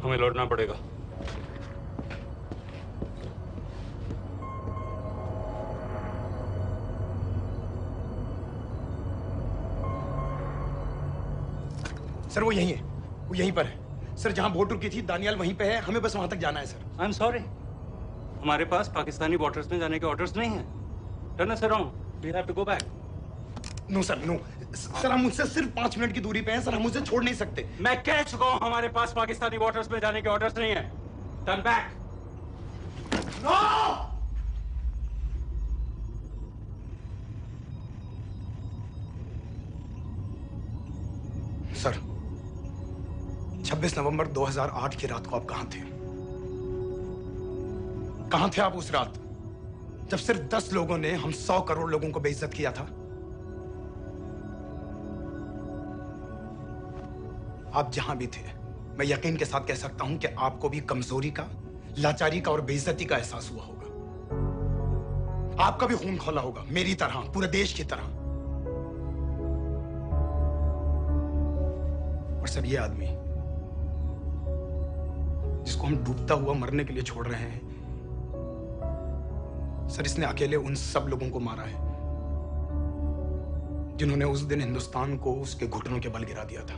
हमें लौटना पड़ेगा। सर वो यहीं है, वो यहीं पर है। सर जहां बोट रुकी थी दानियाल वहीं पे है, हमें बस वहां तक जाना है सर। आई एम सॉरी, हमारे पास पाकिस्तानी वाटर्स में जाने के ऑर्डर्स नहीं हैं। Turn us around, we have to go back. No sir, no sir, हम मुझसे सिर्फ 5 मिनट की दूरी पे हैं सर, हम उसे छोड़ नहीं सकते। मैं कह चुका हूं हमारे पास पाकिस्तानी वाटर्स में जाने के ऑर्डर्स नहीं है। Turn back. नो! सर 26 नवंबर 2008 की रात को आप कहां थे? कहां थे आप उस रात जब सिर्फ 10 लोगों ने हम 100 करोड़ लोगों को बेइज्जत किया था? आप जहां भी थे, मैं यकीन के साथ कह सकता हूं कि आपको भी कमजोरी का, लाचारी का और बेइज्जती का एहसास हुआ होगा। आपका भी खून खौला होगा, मेरी तरह, पूरे देश की तरह। और सर, ये आदमी जिसको हम डूबता हुआ मरने के लिए छोड़ रहे हैं, सर, इसने अकेले उन सब लोगों को मारा है जिन्होंने उस दिन हिंदुस्तान को उसके घुटनों के बल गिरा दिया था।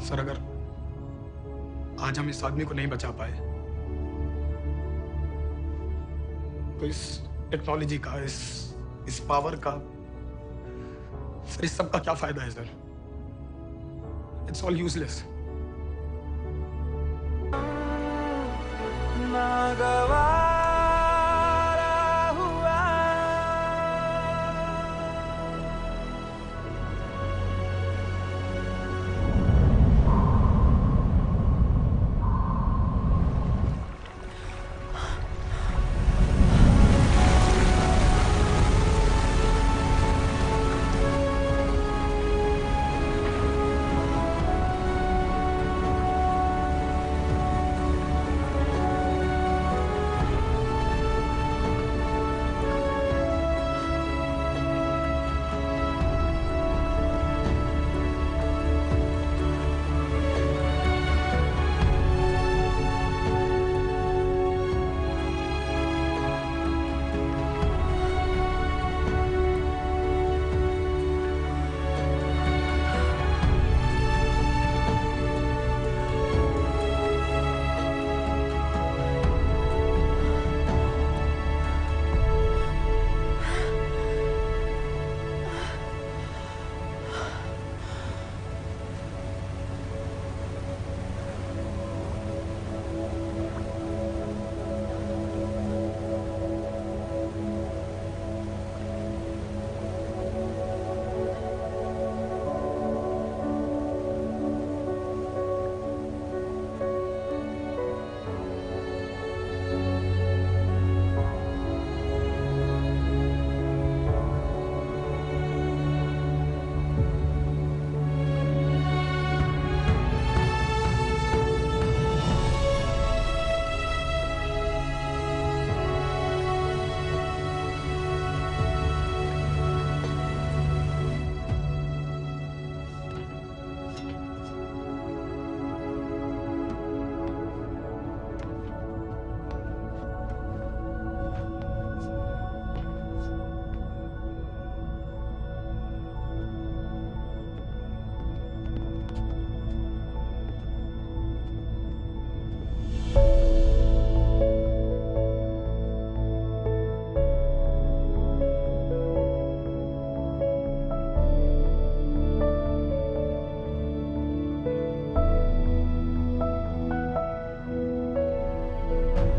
सर, अगर आज हम इस आदमी को नहीं बचा पाए तो इस टेक्नोलॉजी का, इस पावर का, सर, इस सब का क्या फायदा है सर? It's all useless.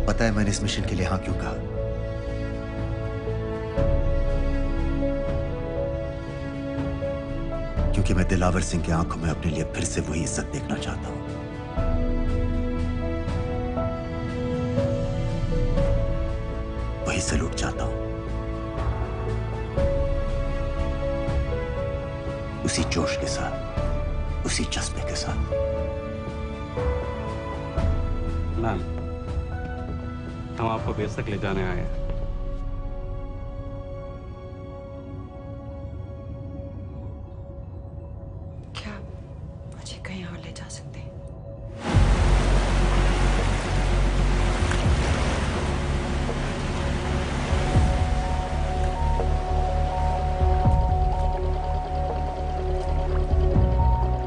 पता है मैंने इस मिशन के लिए हाँ क्यों कहा? क्योंकि मैं दिलावर सिंह की आंखों में अपने लिए फिर से वही इज्जत देखना चाहता हूं। वही सैल्यूट चाहता हूं, उसी जोश के साथ, उसी जज्बे के साथ। मैम, हम आपको बेस तक ले जाने आए हैं। क्या मुझे कहीं और ले जा सकते हैं?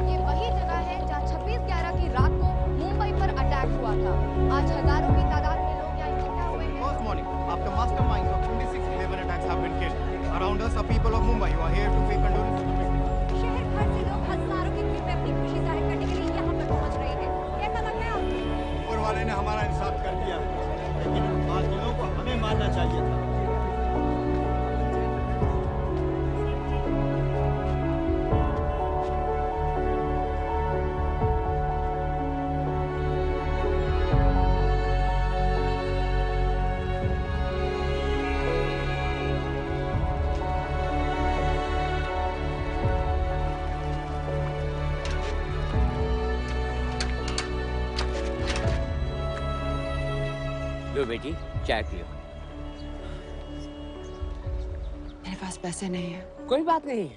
ये वही जगह है जहां 26/11 की रात को मुंबई पर अटैक हुआ था। आज हजारों की तादाद में लोग यहाँ इकट्ठा हुए हैं। First morning, after masterminds of 26/11 attacks have been killed, around us are people of Mumbai who are here to pay condolences to victims. शहर भर से लोग हजारों की भीड़ में अपनी खुशी जाहिर करने के लिए यहाँ पर पहुँच रहे हैं। कैसा लग रहा है आपको? ऊपर वाले ने हमारा इंसाफ कर दिया, लेकिन उन बादलों को हमें मानना चाहिए था। लो बेटी, चाय पियो। मेरे पास पैसे नहीं है। कोई बात नहीं,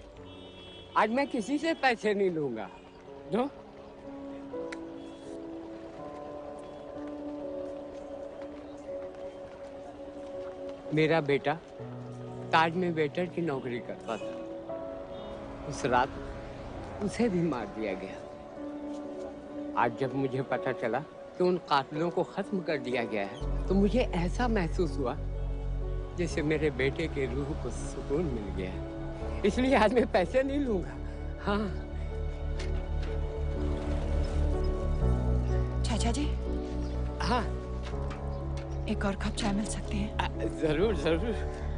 आज मैं किसी से पैसे नहीं लूंगा। दो। मेरा बेटा ताज में वेटर की नौकरी करता था। उस रात उसे भी मार दिया गया। आज जब मुझे पता चला कि उन कातिलों को खत्म कर दिया गया है, तो मुझे ऐसा महसूस हुआ जैसे मेरे बेटे के रूह को सुकून मिल गया है। इसलिए आज मैं पैसे नहीं लूंगा। हाँ चाचा जी। हाँ, एक और कप चाय मिल सकती है? जरूर जरूर।